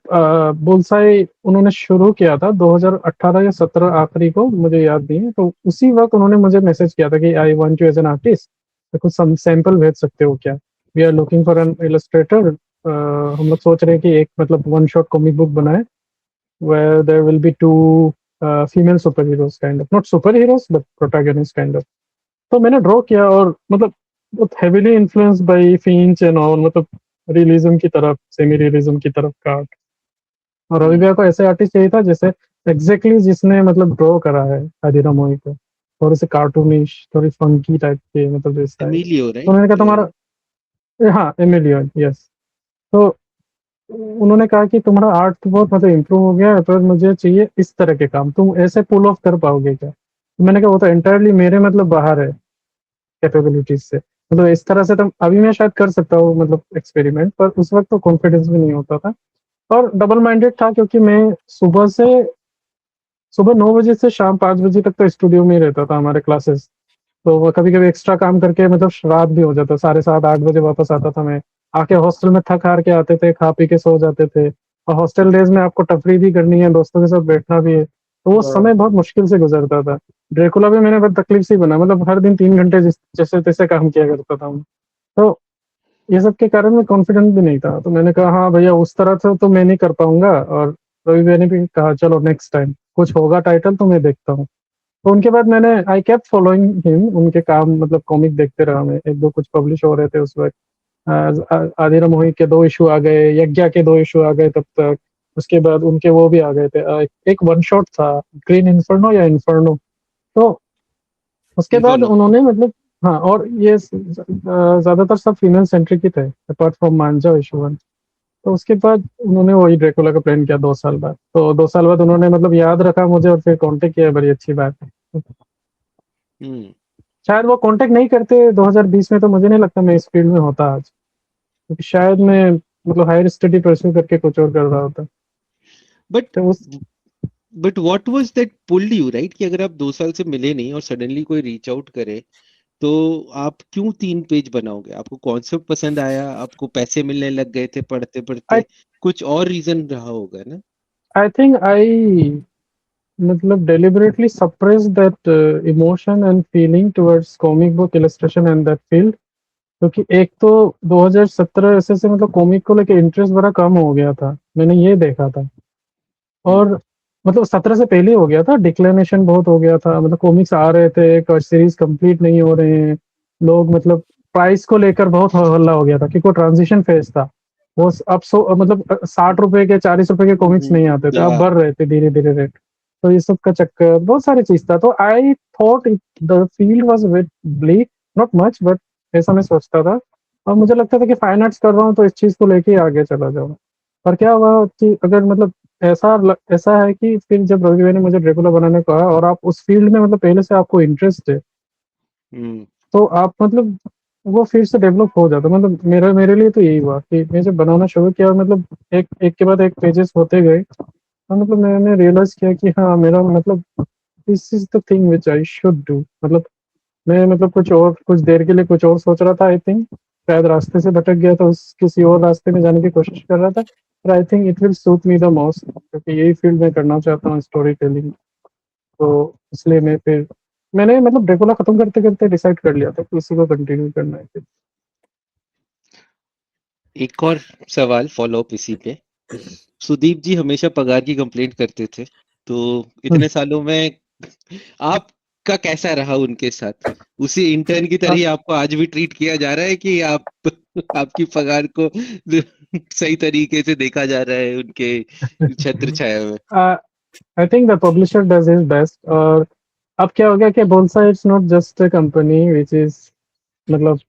बुलसाई उन्होंने शुरू किया था 2018 या 17 आखिरी को, मुझे याद नहीं है, तो उसी वक़्त उन्होंने मुझे मैसेज किया था कि I want you as an artist, तो कुछ सैंपल भेज सकते हो क्या? We are looking for an illustrator. हम लोग सोच रहे हैं कि एक मतलब वन शॉट कॉमिक बुक बनाएँ, where there will be two female superheroes kind of, not superheroes but protagonists kind of. तो मैंने ड्रॉ किया और मतलब बहुत heavily influenced by Finch and all, मतलब रियलिज्म की तरफ, सेमी रियलिज्म की तरफ का आर्ट। और रवि भैया को ऐसे आर्टिस्ट चाहिए था जैसे एग्जैक्टली जिसने मतलब ड्रॉ करा है आदिरा मोई को, थोड़े से कार्टूनिश, थोड़ी फंकी टाइप के, मतलब जैसा है। एमिलियो तो मैंने कहा राइट? तुम्हारा, हाँ एमिलियो, यस। तो उन्होंने कहा कि तुम्हारा आर्ट तो बहुत मतलब इम्प्रूव हो गया है, पर मुझे चाहिए इस तरह के काम, तुम ऐसे पुल ऑफ कर पाओगे क्या? तो मैंने कहा वो तो एंटायरली मेरे मतलब बाहर है कैपेबिलिटीज से। मतलब इस तरह से तो अभी मैं शायद कर सकता हूँ मतलब एक्सपेरिमेंट, पर उस वक्त तो कॉन्फिडेंस भी नहीं होता था और डबल माइंडेड था, क्योंकि मैं सुबह 9 बजे से शाम 5 बजे तक तो स्टूडियो में ही रहता था, हमारे क्लासेस। तो वो कभी-कभी एक्स्ट्रा काम करके मतलब रात भी हो जाता, साढ़े 7-8 बजे वापस आता था मैं। आके हॉस्टल में थक-हार के आते थे, खा पी के सो जाते थे। और हॉस्टल डेज़ में आपको तफरीह भी करनी है, दोस्तों के साथ बैठना भी है। तो वो समय बहुत मुश्किल से गुज़रता था। ड्रैकुला भी मैंने बड़ी तकलीफ से ही बना, मतलब हर दिन 3 घंटे जैसे-तैसे काम किया करता था मैं। तो ये सब के कारण मैं कॉन्फिडेंट भी नहीं था। तो मैंने कहा हाँ भैया, उस तरह से तो मैं नहीं कर पाऊँगा, और रवि भैया ने भी कहा चलो नेक्स्ट टाइम कुछ होगा टाइटल तो मैं देखता हूँ। तो उनके बाद मैंने आई केप्ट फॉलोइंग हिम, उनके काम मतलब कॉमिक देखते रहा मैं, 1-2 कुछ पब्लिश हो रहे थे उस वक़्त। आदिरा मोही के 2 इश्यू आ गए, यज्ञा के 2 इश्यू आ गए तब तक। उसके बाद उनके वो भी आ गए थे। एक वन शॉट था, ग्रीन इन्फर्नो या इन्फर्नो। तो उसके बाद इन्फर्नो। उन्होंने मतलब, हाँ, और ये ज़्यादातर सब फीमेल सेंट्रिक ही थे, अपार्ट फ्रॉम मांजा इश्यू 1। तो उसके बाद उन्होंने वही ड्रैकुला का प्लान किया 2 साल बाद। तो 2 साल बाद उन्होंने मतलब याद रखा मुझे और फिर कॉन्टैक्ट किया, बड़ी अच्छी बात है। हम्म। शायद वो कॉन्टैक्ट नहीं करते 2020 में, तो मुझे नहीं लगता मैं इस फील्ड में होता आज, क्योंकि शायद मैं मतलब हायर स्टडी परस्यू करके कुछ और कर रहा होता। बट तो उस but what was that pulled you right, कि अगर आप 2 साल से मिले नहीं और सडनली कोई रीच आउट करे, तो आप क्यों 3 पेज बनाओगे? आपको कॉन्सेप्ट पसंद आया, आपको पैसे मिलने लग गए थे पढ़ते आई पढ़ते, कुछ और रीजन रहा होगा ना? आई थिंक आई मतलब deliberately suppress that emotion and feeling towards comic book illustration and that field, क्योंकि एक तो 2017 ऐसे मतलब कॉमिक को लेके इंटरेस्ट बड़ा कम हो गया था, मैंने ये देखा था। हम्म। और मतलब 17 से पहले हो गया था, डिक्लेनेशन बहुत हो गया था, मतलब कॉमिक्स आ रहे थे, सीरीज कंप्लीट नहीं हो रहे हैं। लोग मतलब प्राइस को लेकर बहुत हल्ला हो गया था, क्योंकि वो ट्रांजिशन फेज था। वो अब मतलब 60 रुपए के 40 रुपए के कॉमिक्स नहीं आते थे, अब या बढ़ रहे थे धीरे धीरे रेट। तो ये सब का चक्कर, बहुत सारी चीज था। तो I thought the field was very bleak, not much but ऐसा मैं सोचता था। और मुझे लगता था कि फाइन आर्ट्स कर रहा हूँ तो इस चीज को लेके ही आगे चला जाऊँ। पर क्या हुआ कि अगर मतलब ऐसा है कि फिर जब रवि भाई ने मुझे ड्रैकुला बनाने को कहा और आप उस फील्ड में मतलब पहले से आपको इंटरेस्ट है, हम्म। तो आप मतलब वो फिर से डेवलप हो जाता है। मतलब मेरे लिए तो यही हुआ कि मैं जब बनाना शुरू किया और मतलब एक एक के बाद एक पेजेस होते गए, तो मतलब मैंने रियलाइज किया कि हाँ मेरा मतलब this is the thing which I should do. मतलब मैं मतलब कुछ देर के लिए कुछ और सोच रहा था, आई थिंक शायद रास्ते से भटक गया था, उस किसी और रास्ते में जाने की कोशिश कर रहा था। पर I think it will suit me the most, क्योंकि यही फील्ड में करना चाहता हूँ, स्टोरी टेलिंग। तो इसलिए मैंने मतलब ड्रैकुला खत्म करते करते डिसाइड कर लिया था कि इसी को कंटिन्यू करना है। एक और सवाल फॉलो अप इसी पे। सुदीप जी हमेशा पगार की कंप्लेंट करते थे, तो इतने सालों में आपका कैसा रहा उनके साथ? उसी इंटर्न की तरह ही आपको आज भी ट्रीट किया जा रहा है कि आप आपकी पगार को सही तरीके से देखा जा रहा है उनके छत्र छाया में? I think the publisher does his best. और अब क्या हो गया कि बोलसा it's not just a company which is मतलब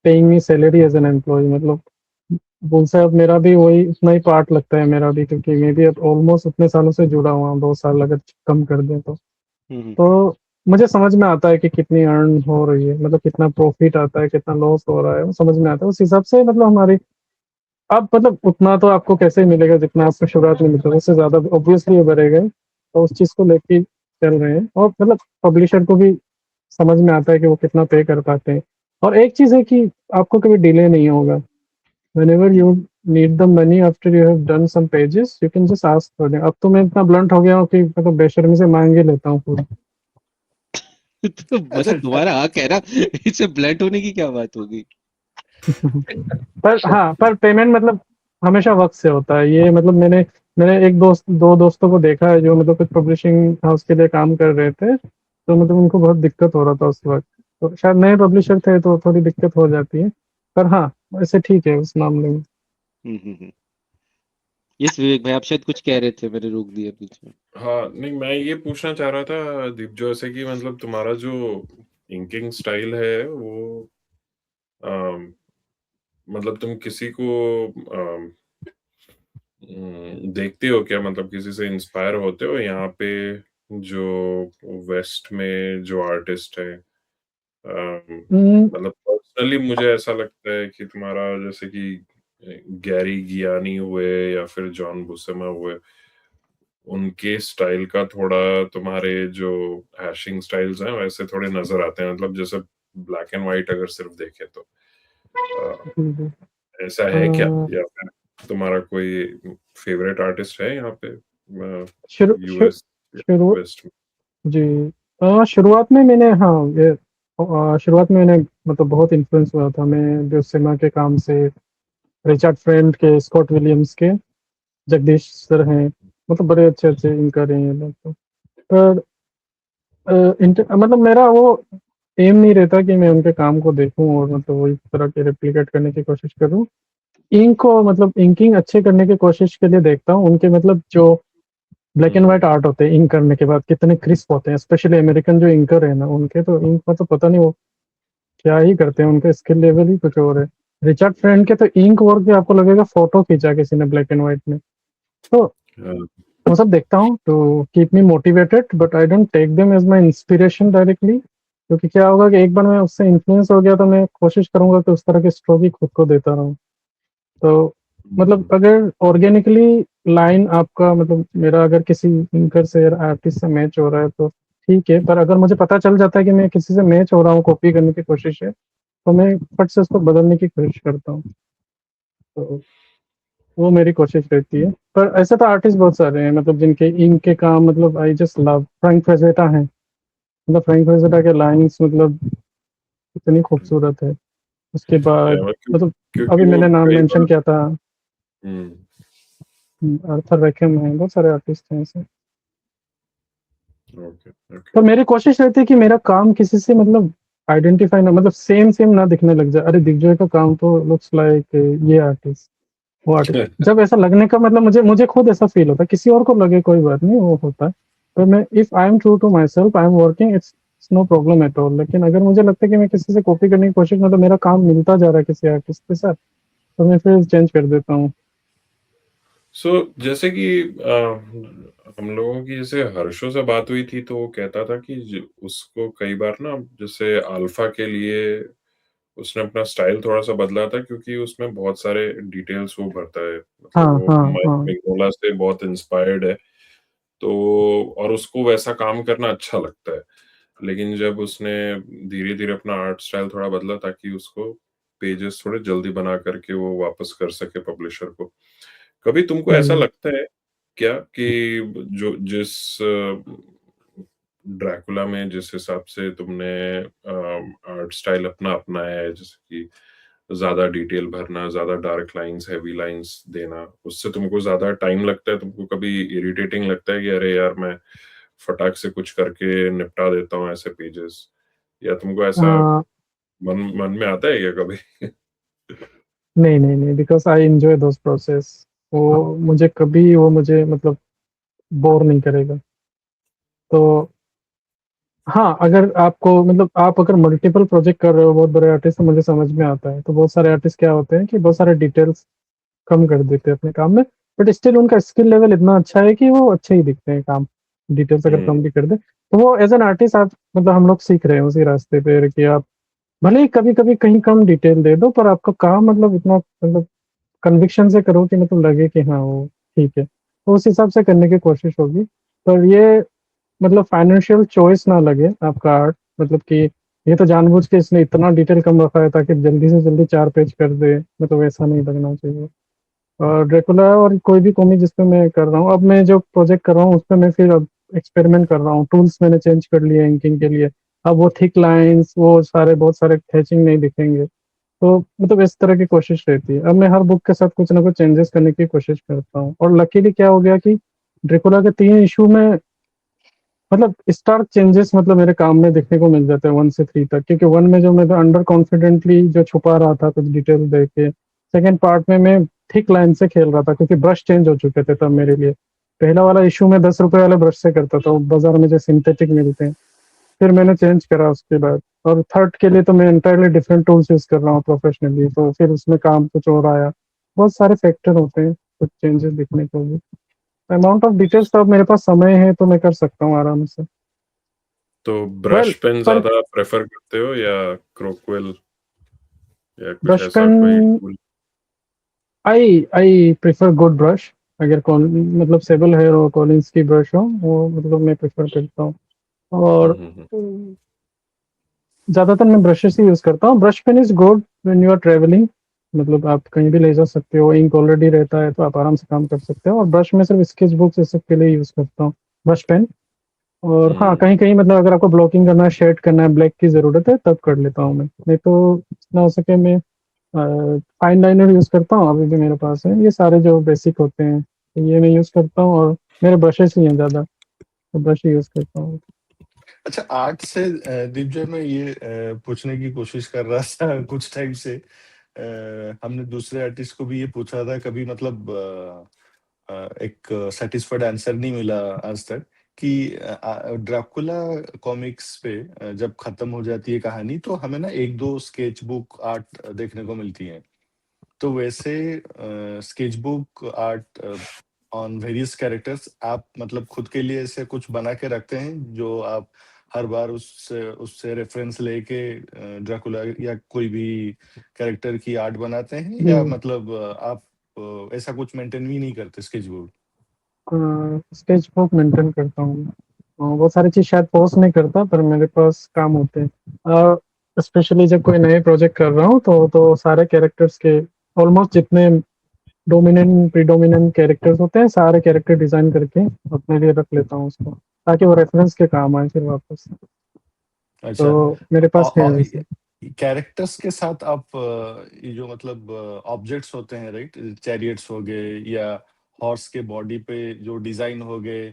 paying me salary as an employ. मतलब बोलसा अब मेरा भी वही उतना ही पार्ट लगता है मेरा भी, क्योंकि मैं भी अब ऑलमोस्ट उतने सालों से जुड़ा हुआ हूँ, 2 साल अगर कम कर दें तो मुझे समझ में आता है कि कितनी अर्न हो रही है, मतलब कितना प्रॉफिट आता है, कितना लॉस हो रहा है, वो समझ में आता है। उस हिसाब से मतलब हमारी अब मतलब उतना तो आपको कैसे ही मिलेगा जितना आपको शुरुआत में मिलता है, उससे ज्यादा ऑब्वियसली बढ़ेगा ही। तो उस चीज को लेके चल रहे हैं, और मतलब पब्लिशर को भी समझ में आता है कि वो कितना पे कर पाते हैं। और एक चीज है कि आपको कभी डिले नहीं होगा। whenever you need the money after you have done some pages, you can just ask for them। अब तो मैं इतना ब्लंट हो गया हूँ कि मैं तो बेशर्मी से मांग ही लेता हूँ पूरा। तो मतलब तुम्हारा हक है ना, इससे ब्लंट होने की क्या बात होगी? पर हाँ, पर पेमेंट मतलब हमेशा वक्त से होता है ये। मतलब मैंने दो दोस्तों को देखा है जो मतलब कुछ पब्लिशिंग हाउस के लिए काम कर रहे थे, तो मतलब उनको बहुत दिक्कत हो रहा था उस वक्त। तो शायद नए पब्लिशर थे तो थोड़ी दिक्कत हो जाती है, पर हाँ वैसे ठीक है उस मामले में। यस विवेक भाई, आप शायद कुछ कह रहे थे, मैंने रोक दिया बीच में। हाँ, नहीं मैं ये पूछना चाह रहा था दीप, जैसे कि मतलब तुम्हारा जो इंकिंग स्टाइल है वो मतलब तुम किसी को देखते हो क्या? मतलब किसी से इंस्पायर होते हो यहाँ पे जो वेस्ट में जो आर्टिस्ट है? मतलब पर्सनली मुझे ऐसा लगता है कि तुम्हारा जैसे कि गैरी गियानी हुए या फिर जॉन बुसेमा हुए, उनके स्टाइल का थोड़ा तुम्हारे जो हैशिंग स्टाइल्स हैं वैसे थोड़े नजर आते हैं। मतलब जैसे ब्लैक एंड व्हाइट अगर सिर्फ देखें तो ऐसा है क्या? या फिर तुम्हारा कोई फेवरेट आर्टिस्ट है यहाँ पे यूएस शुरू वेस्ट में? जी शुरुआत में मैंने शुरुआत में मैंने मतलब बहुत इन्फ्लुएंस हुआ था मैं ब्यूसिमा के काम से, रिचर्ड फ्रेंड के, स्कॉट विलियम्स के, जगदीश सर हैं, मतलब बड़े अच्छे अच्छे इनकर हैं ये लोग तो। पर मतलब मेरा वो एम नहीं रहता कि मैं उनके काम को देखूं और मतलब वही तरह के रेप्लिकेट करने की कोशिश करूं। इंक को मतलब इंकिंग अच्छे करने की कोशिश के लिए देखता हूँ उनके, मतलब जो ब्लैक एंड व्हाइट आर्ट होते हैं इंक करने के बाद कितने क्रिस्प होते हैं, स्पेशली अमेरिकन जो इंकर है ना उनके तो इंक में तो पता नहीं वो क्या ही करते हैं, उनका स्किल लेवल ही कुछ और है। रिचर्ड फ्रेंड के तो इंक वर्क भी आपको लगेगा फोटो खींचा किसी ने ब्लैक एंड व्हाइट में। तो वो सब देखता हूँ to keep me motivated, but I don't take them as my inspiration directly, क्योंकि क्या होगा कि एक बार मैं उससे इन्फ्लुएंस हो गया तो मैं कोशिश करूंगा कि उस तरह के स्ट्रोक ही खुद को देता रहूं। तो मतलब अगर ऑर्गेनिकली लाइन आपका मतलब मेरा अगर किसी इनकर से या आर्टिस्ट से मैच हो रहा है तो ठीक है, पर अगर मुझे पता चल जाता है कि मैं किसी से मैच हो रहा हूँ, कॉपी करने की कोशिश है, तो मैं फट से उसको बदलने की कोशिश करता हूँ। तो वो मेरी कोशिश रहती है। पर ऐसे तो आर्टिस्ट बहुत सारे हैं मतलब जिनके इनके काम मतलब आई जस्ट लव। फ्रैंक फ्रेजेटा है, मतलब फ्रैंक फ्रेजेटा के लाइंस मतलब इतनी खूबसूरत है। उसके बाद मतलब क्योंकि अभी वो मैंने नाम कई मेंशन बार किया था, आर्थर रैकेम है, बहुत सारे आर्टिस्ट हैं ऐसे। तो मेरी कोशिश रहती है कि मेरा काम किसी से मतलब आइडेंटिफाई ना, मतलब सेम सेम ना दिखने लग जाए। अरे दिग्विजय का काम तो लुक्स लाइक ये आर्टिस्ट, वो आर्टिस्ट, जब ऐसा लगने का मतलब मुझे खुद ऐसा फील होता है, किसी और को लगे कोई बात नहीं, वो होता है। तो मैं if I am true to my self I am working, it's no problem at all. लेकिन अगर मुझे लगता है कि मैं किसी से कॉपी करने की कोशिश, मतलब मेरा काम मिलता जा रहा है किसी आर्टिस्ट के साथ, तो मैं फिर चेंज कर देता हूँ। सो जैसे कि हम लोगों की जैसे हर्षो से बात हुई थी तो वो कहता था कि उसको कई बार ना जैसे अल्फा के लिए उसने अपना स्टाइल थोड़ा सा बदला था क्योंकि उसमें बहुत सारे डिटेल्स वो भरता है। मतलब हाँ वो हाँ माइक हाँ मिग्नोला से बहुत इंस्पायर्ड है, तो और उसको वैसा काम करना अच्छा लगता है। लेकिन जब उसने धीरे धीरे अपना आर्ट स्टाइल थोड़ा बदला ताकि उसको पेजेस थोड़े जल्दी बना करके वो वापस कर सके पब्लिशर को, कभी तुमको ऐसा हम्म, लगता है क्या कि जो जिस ड्रैकुला में जिस हिसाब से तुमने आर्ट स्टाइल अपना अपनाया है, जैसे कि ज्यादा डिटेल भरना, ज्यादा डार्क लाइंस, हैवी लाइंस देना, उससे तुमको ज्यादा टाइम लगता है? तुमको कभी इरिटेटिंग लगता है कि अरे यार मैं फटाक से कुछ करके निपटा देता हूँ ऐसे पेजेस, या तुमको ऐसा हाँ, मन मन में आता है क्या कभी? नहीं नहीं नहीं, because I enjoy those process. वो मुझे मतलब बोर नहीं करेगा। तो हाँ, अगर आपको मतलब आप अगर मल्टीपल प्रोजेक्ट कर रहे हो बहुत बड़े आर्टिस्ट, तो मुझे समझ में आता है। तो बहुत सारे आर्टिस्ट क्या होते हैं कि बहुत सारे डिटेल्स कम कर देते हैं अपने काम में, बट स्टिल उनका स्किल लेवल इतना अच्छा है कि वो अच्छे ही दिखते हैं काम। डिटेल्स अगर कम भी कर दे तो वो एज एन आर्टिस्ट आप मतलब हम लोग सीख रहे हैं उसी रास्ते पे कि आप भले ही कभी-कभी कहीं कम डिटेल दे दो, पर आपका काम मतलब इतना मतलब कन्विक्शन से करो कि मतलब लगे कि हाँ, वो ठीक है। तो उस हिसाब से करने की कोशिश होगी। पर ये मतलब फाइनेंशियल चॉइस ना लगे आपका आर्ट, मतलब कि ये तो जानबूझ के इसने इतना डिटेल कम रखा है ताकि जल्दी से जल्दी 4 पेज कर दे, मतलब ऐसा नहीं लगना चाहिए। और ड्रैकुला और कोई भी कॉमिक जिस पे मैं कर रहा हूँ, अब मैं जो प्रोजेक्ट कर रहा हूँ, उसपे मैं फिर अब एक्सपेरिमेंट कर रहा हूँ। टूल्स मैंने चेंज कर लिए इंकिंग के लिए। अब वो थिक लाइन्स, वो सारे बहुत सारे हैचिंग नहीं दिखेंगे। तो मतलब इस तरह की कोशिश रहती है। अब मैं हर बुक के साथ कुछ ना कुछ चेंजेस करने की कोशिश करता हूँ। और लकीली क्या हो गया कि ड्रैकुला के 3 इश्यू में मतलब स्टार्क चेंजेस मतलब मेरे काम में देखने को मिल जाते हैं 1 से 3 तक, क्योंकि 1 में जो मैं अंडर कॉन्फिडेंटली जो छुपा रहा था कुछ डिटेल दे के, सेकंड पार्ट में मैं थिक लाइन से खेल रहा था क्योंकि ब्रश चेंज हो चुके थे तब मेरे लिए। पहला वाला इशू में 10 रुपए वाले ब्रश से करता था, वो बाजार में जो सिंथेटिक मिलते हैं। फिर मैंने चेंज करा उसके बाद। और थर्ड के लिए तो मैं इंटायरली डिफरेंट टूल्स यूज कर रहा हूँ प्रोफेशनली, तो फिर उसमें काम कुछ और आया। बहुत सारे फैक्टर होते हैं कुछ चेंजेस दिखने को भी। अमाउंट ऑफ डिटेल्स तो अब मेरे पास समय है तो मैं कर सकता हूँ आराम से। तो ब्रश वेल, पेन पर ज्यादा प्रेफर करते हो या क्रोकवेल या कुछ ब्रश ऐसा पेन, कोई tool? I I prefer good brush. अगर कौन मतलब सेबल है और कॉलिंस की ब्रश हो, वो मतलब मैं प्रेफर करता हूँ। और हम्म। ज़्यादातर मैं ब्रशेस ही यूज़ करता हूँ। Brush pen is good when you are travelling, मतलब आप कहीं भी ले जा सकते हो, इंक ऑलरेडी रहता है तो आप आराम से काम कर सकते हो। और ब्रश मैं सिर्फ स्केच बुक्स ये सब के लिए यूज़ करता हूँ, ब्रश पेन। और हाँ, हम्म। कहीं-कहीं मतलब अगर आपको ब्लॉकिंग करना है, शेड करना है, ब्लैक की ज़रूरत है, तब कर लेता हूँ मैं। नहीं तो जितना हो सके मैं फाइन लाइनर यूज़ करता हूँ, अभी भी मेरे पास है। ये सारे जो बेसिक होते हैं, तो ये मैं यूज़ करता हूँ। और मेरे ब्रशेस ही हैं ज़्यादा, तो ब्रश ही यूज़ करता हूँ। अच्छा, आर्ट से दिग्विजय मैं ये पूछने की कोशिश कर रहा था कुछ टाइम से। हमने दूसरे आर्टिस्ट को भी ये पूछा था, कभी मतलब एक सैटिस्फाइड आंसर नहीं मिला आज तक कि ड्रैकुला कॉमिक्स पे जब खत्म हो जाती है कहानी तो हमें ना 1-2 स्केच बुक आर्ट देखने को मिलती है। तो वैसे sketch book art on various characters आप मतलब खुद के लिए ऐसे कुछ बना के रखते हैं जो आप हर बार उससे उससे रेफरेंस लेके ड्रैकुला या कोई भी कैरेक्टर की आर्ट बनाते हैं, या हुँ। मतलब आप ऐसा कुछ मेंटेन भी नहीं करते sketch book? Sketch book maintain करता हूँ मैं। बहुत सारी चीज़ शायद पोस्ट नहीं करता, पर मेरे पास काम होते हैं। स्पेशली जब कोई नए प्रोजेक्ट कर रहा हूँ तो सारे कैरेक्टर्स के ऑलमोस्ट जितने डोमिनेंट प्रीडोमिनेंट कैरेक्टर्स होते हैं, सारे कैरेक्टर डिज़ाइन करके अपने लिए रख लेता हूँ उसको, ताकि वो रेफरेंस के काम आए फिर वापस। तो अच्छा। मेरे पास है और वैसे। कैरेक्टर्स के साथ आप ये जो मतलब ऑब्जेक्ट्स होते हैं, राइट, चैरियट्स हो गए या हॉर्स के बॉडी पे जो डिजाइन हो गए,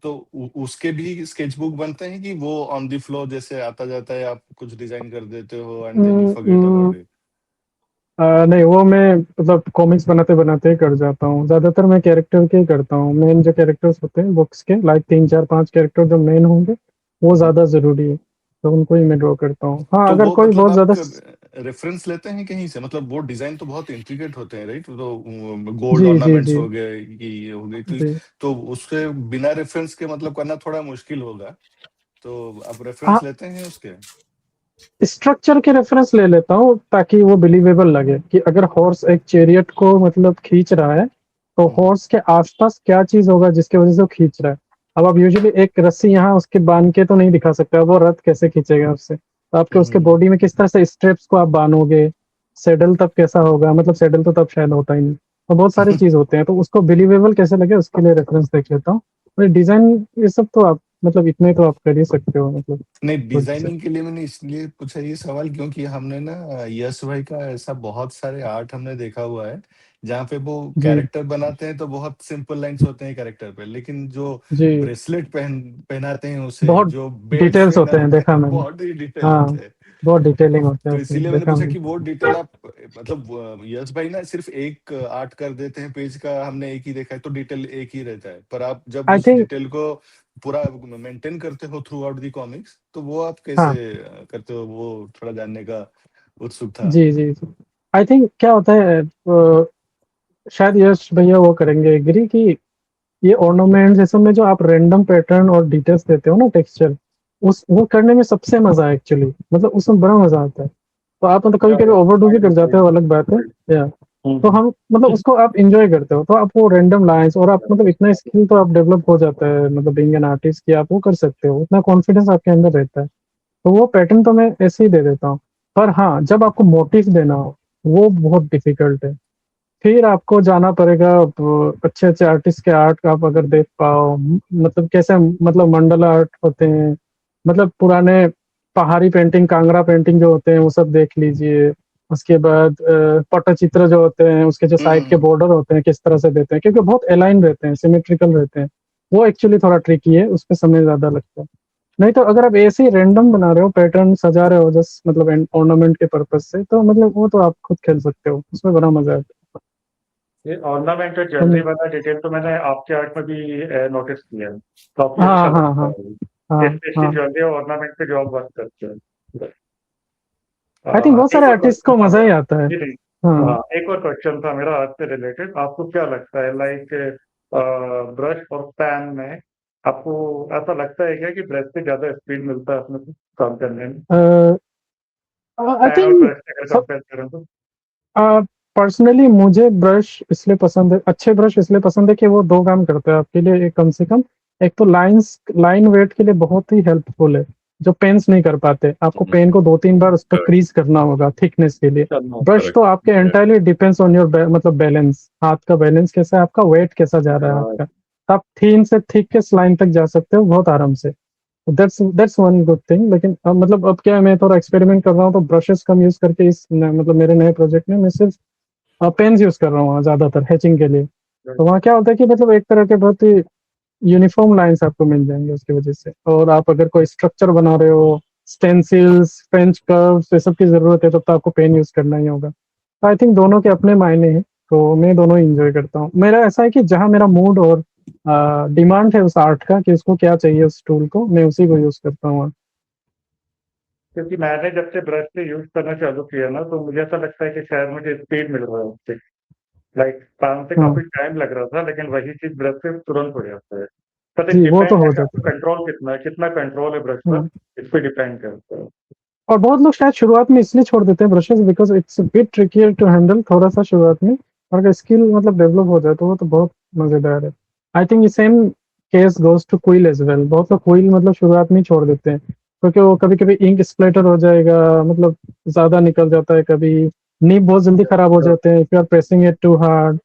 तो उसके भी स्केच बुक बनते हैं कि वो ऑन द फ्लो जैसे आता जाता है आप कुछ डिजाइन कर देते हो and then you um, forget um, about it? नहीं, वो मैं मतलब कॉमिक्स बनाते-बनाते ही कर जाता हूँ। ज़्यादातर मैं कैरेक्टर के ही करता हूँ। मेन जो कैरेक्टर्स होते हैं बुक्स के, लाइक 3, 4, 5 कैरेक्टर जो मेन होंगे, वो ज़्यादा ज़रूरी है। तो उनको ही मैं ड्रॉ करता हूँ। हाँ, तो अगर वो कोई मतलब बहुत आप ज़्यादा स रेफरेंस लेते हैं कहीं से? मतलब वो डिजाइन तो बहुत इंट्रिकेट होते हैं, राइट? तो गोल्ड जी, जी, ऑर्नामेंट्स जी। हो गए कि ये हो गई, जी। तो उससे बिना रेफरेंस के मतलब करना थोड़ा मुश्किल होगा। तो आप हाँ, रेफरेंस लेते हैं उसके? स्ट्रक्चर के रेफरेंस ले लेता हूँ ताकि वो बिलीवेबल लगे कि अगर हॉर्स एक चैरियट को मतलब खींच रहा है, तो हम्म, हॉर्स के आस-पास क्या चीज़ होगा जिसकी वज़ह से वो खींच रहा है। अब आप यूजुअली एक रस्सी यहाँ उसके बाँध के तो नहीं दिखा सकते, अब वो रथ कैसे खींचेगा उससे? तो आपके उसके हम्म, बॉडी में किस तरह से स्ट्रैप्स को आप बाँधोगे, सैडल तब कैसा होगा? मतलब सैडल तो तब शायद होता ही नहीं। और बहुत सारी चीज़ होते हैं, तो उसको बिलीवेबल कैसे लगे उसके लिए रेफरेंस देख लेता हूँ। और डिज़ाइन ये सब तो आप मतलब इतने तो आप कर ही सकते हो मतलब नहीं, खुद से। डिजाइनिंग के लिए मैंने इसलिए पूछा ये सवाल क्योंकि हमने ना यश भाई का ऐसा बहुत सारे आर्ट हमने देखा हुआ है, जहाँ पे वो जी, कैरेक्टर बनाते हैं तो बहुत सिंपल लाइन्स होते हैं कैरेक्टर पे, लेकिन जो जी, ब्रेसलेट पहनाते हैं उसे, बहुत जो बेल्ट डिटेल्स होते हैं, पहनाते देखा हैं, मैंने। बहुत ही डिटेल हाँ, होते हैं। बहुत डिटेलिंग होता है तो उसमें, इसीलिए मैंने देखा पूछा मैंने। कि वो डिटेल आप मतलब यश भाई ना सिर्फ एक आर्ट कर देते हैं पेज का, हमने एक ही देखा है तो डिटेल एक ही रहता है, पर आप जब आई उस थिंक डिटेल को पूरा मेंटेन करते हो थ्रू आउट दी कॉमिक्स, तो वो आप हाँ, कैसे करते हो, वो थोड़ा जानने का उत्सुक था। जी, जी, जी। आई थिंक क्या होता है शायद यश भैया वो करेंगे एग्री कि ये ऑर्नामेंट्स ये सब में जो आप रैंडम पैटर्न और डिटेल्स देते हो ना टेक्सचर, उस वो करने में सबसे मजा है एक्चुअली, मतलब उसमें बड़ा मजा आता है। तो आप मतलब कभी कभी ओवरडू भी कर जाते हो, अलग बात है या तो हम मतलब उसको आप इंजॉय करते हो, तो आप वो रैंडम लाइंस और आप मतलब इतना स्किल तो आप डेवलप हो जाता है मतलब बीइंग एन आर्टिस्ट कि आप वो कर सकते हो, उतना कॉन्फिडेंस आपके अंदर रहता है। तो वो पैटर्न तो मैं ऐसे ही दे देता हूँ। पर हाँ, जब आपको मोटिव देना हो वो बहुत डिफिकल्ट है। फिर आपको जाना पड़ेगा अच्छे अच्छे आर्टिस्ट के आर्ट आप अगर देख पाओ, मतलब कैसे मतलब मंडला आर्ट होते हैं, मतलब पुराने पहाड़ी पेंटिंग कांगड़ा पेंटिंग जो होते हैं वो सब देख लीजिए। उसके बाद पट्टचित्र जो होते हैं उसके जो साइड के हम्म। बॉर्डर होते हैं किस तरह से देते हैं, क्योंकि बहुत अलाइन रहते हैं, सिमेट्रिकल रहते हैं। वो एक्चुअली थोड़ा ट्रिकी है, उस पर समय ज्यादा लगता है। नहीं तो अगर आप ऐसे ही रैंडम बना रहे हो, पैटर्न सजा रहे हो जस्ट मतलब ऑर्नामेंट के पर्पज से, तो मतलब वो तो आप खुद खेल सकते हो, उसमें बड़ा मजा आता ये ऑर्नामेंट और है। ज्वेलरी वाला डिटेल तो मैंने आपके आर्ट में भी नोटिस किया है, काफी हाँ, अच्छा हाँ, लगता हाँ, है, हाँ, स्पेशली हाँ। ज्वेलरी और ऑर्नामेंट पे जो आप वर्क करते हैं। आई थिंक बहुत एक सारे और आर्टिस्ट क्वेश्चन को था मजा ही मेरा, आता है। जी जी, हाँ, एक और क्वेश्चन था मेरा आर्ट से रिलेटेड। आपको क्या लगता है लाइक ब्रश और पेन में आपको ऐसा लगता है क्या कि ब्रश से ज्यादा स्पीड मिलता है अपने को काम करने में, आई पेन और थिंक ब्रश अगर कंपेयर करें तो? पर्सनली मुझे ब्रश इसलिए पसंद है, अच्छे ब्रश इसलिए पसंद है कि वो दो काम करते हैं आपके लिए, एक कम से कम एक तो लाइन वेट के लिए बहुत ही हेल्पफुल है, जो पेन्स नहीं कर पाते। आपको पेन को 2-3 बार उस पर करेक्ट क्रीज करना होगा थिकनेस के लिए। करना ब्रश तो आपके correct entirely depends on your मतलब बैलेंस, हाथ का बैलेंस कैसा है आपका, वेट कैसा जा रहा है हाथ का, तो आप थीन से थिकनेस लाइन तक जा सकते हो बहुत आराम से। That's one good thing. लेकिन अब मतलब अब क्या है, मैं थोड़ा एक्सपेरिमेंट कर रहा हूँ, तो ब्रशेस कम यूज करके इस मतलब मेरे नए प्रोजेक्ट में मैं सिर्फ पेन्स यूज कर रहा हूँ ज्यादातर हैचिंग के लिए। तो वहाँ क्या होता है कि मतलब एक तरह के बहुत ही यूनिफॉर्म लाइंस आपको मिल जाएंगे उसकी वजह से। और आप अगर कोई स्ट्रक्चर बना रहे हो, स्टेंसिल्स फ्रेंच कर्व्स ये सब की जरूरत है, तब तो आपको पेन यूज करना ही होगा। तो आई थिंक दोनों के अपने मायने हैं, तो मैं दोनों ही इंजॉय करता हूँ। मेरा ऐसा है कि जहाँ मेरा मूड और डिमांड है उस आर्ट का कि उसको क्या चाहिए उस टूल को, मैं उसी को यूज करता हूँ। क्योंकि मैंने जब से ब्रश से यूज करना चालू किया ना, तो मुझे ऐसा लगता है कि शायद मुझे स्पीड मिल रहा है उससे। लाइक पेन से हाँ, काफी टाइम लग रहा था, लेकिन वही चीज ब्रश से तुरंत हो जाता है। बट इट जी वो तो डिपेंड है हो कि जाता आपका कंट्रोल कितना है, कितना कंट्रोल है ब्रश है। पर, इस पे डिपेंड करता है। और बहुत लोग शायद शुरुआत में इसलिए छोड़ देते हैं brushes because it's bit trickier to handle थोड़ा सा शुरुआत में। और अगर स्किल मतलब डेवलप हो जाए तो वो तो बहुत मजेदार है। I think same case goes to quill as well. बहुत लोग क्विल मतलब शुरुआत में ही छोड़ देते हैं क्योंकि वो कभी कभी इंक स्प्लेटर हो जाएगा, मतलब ज्यादा निकल जाता है, कभी नीब बहुत जल्दी खराब हो जाते हैं if you are pressing it too hard.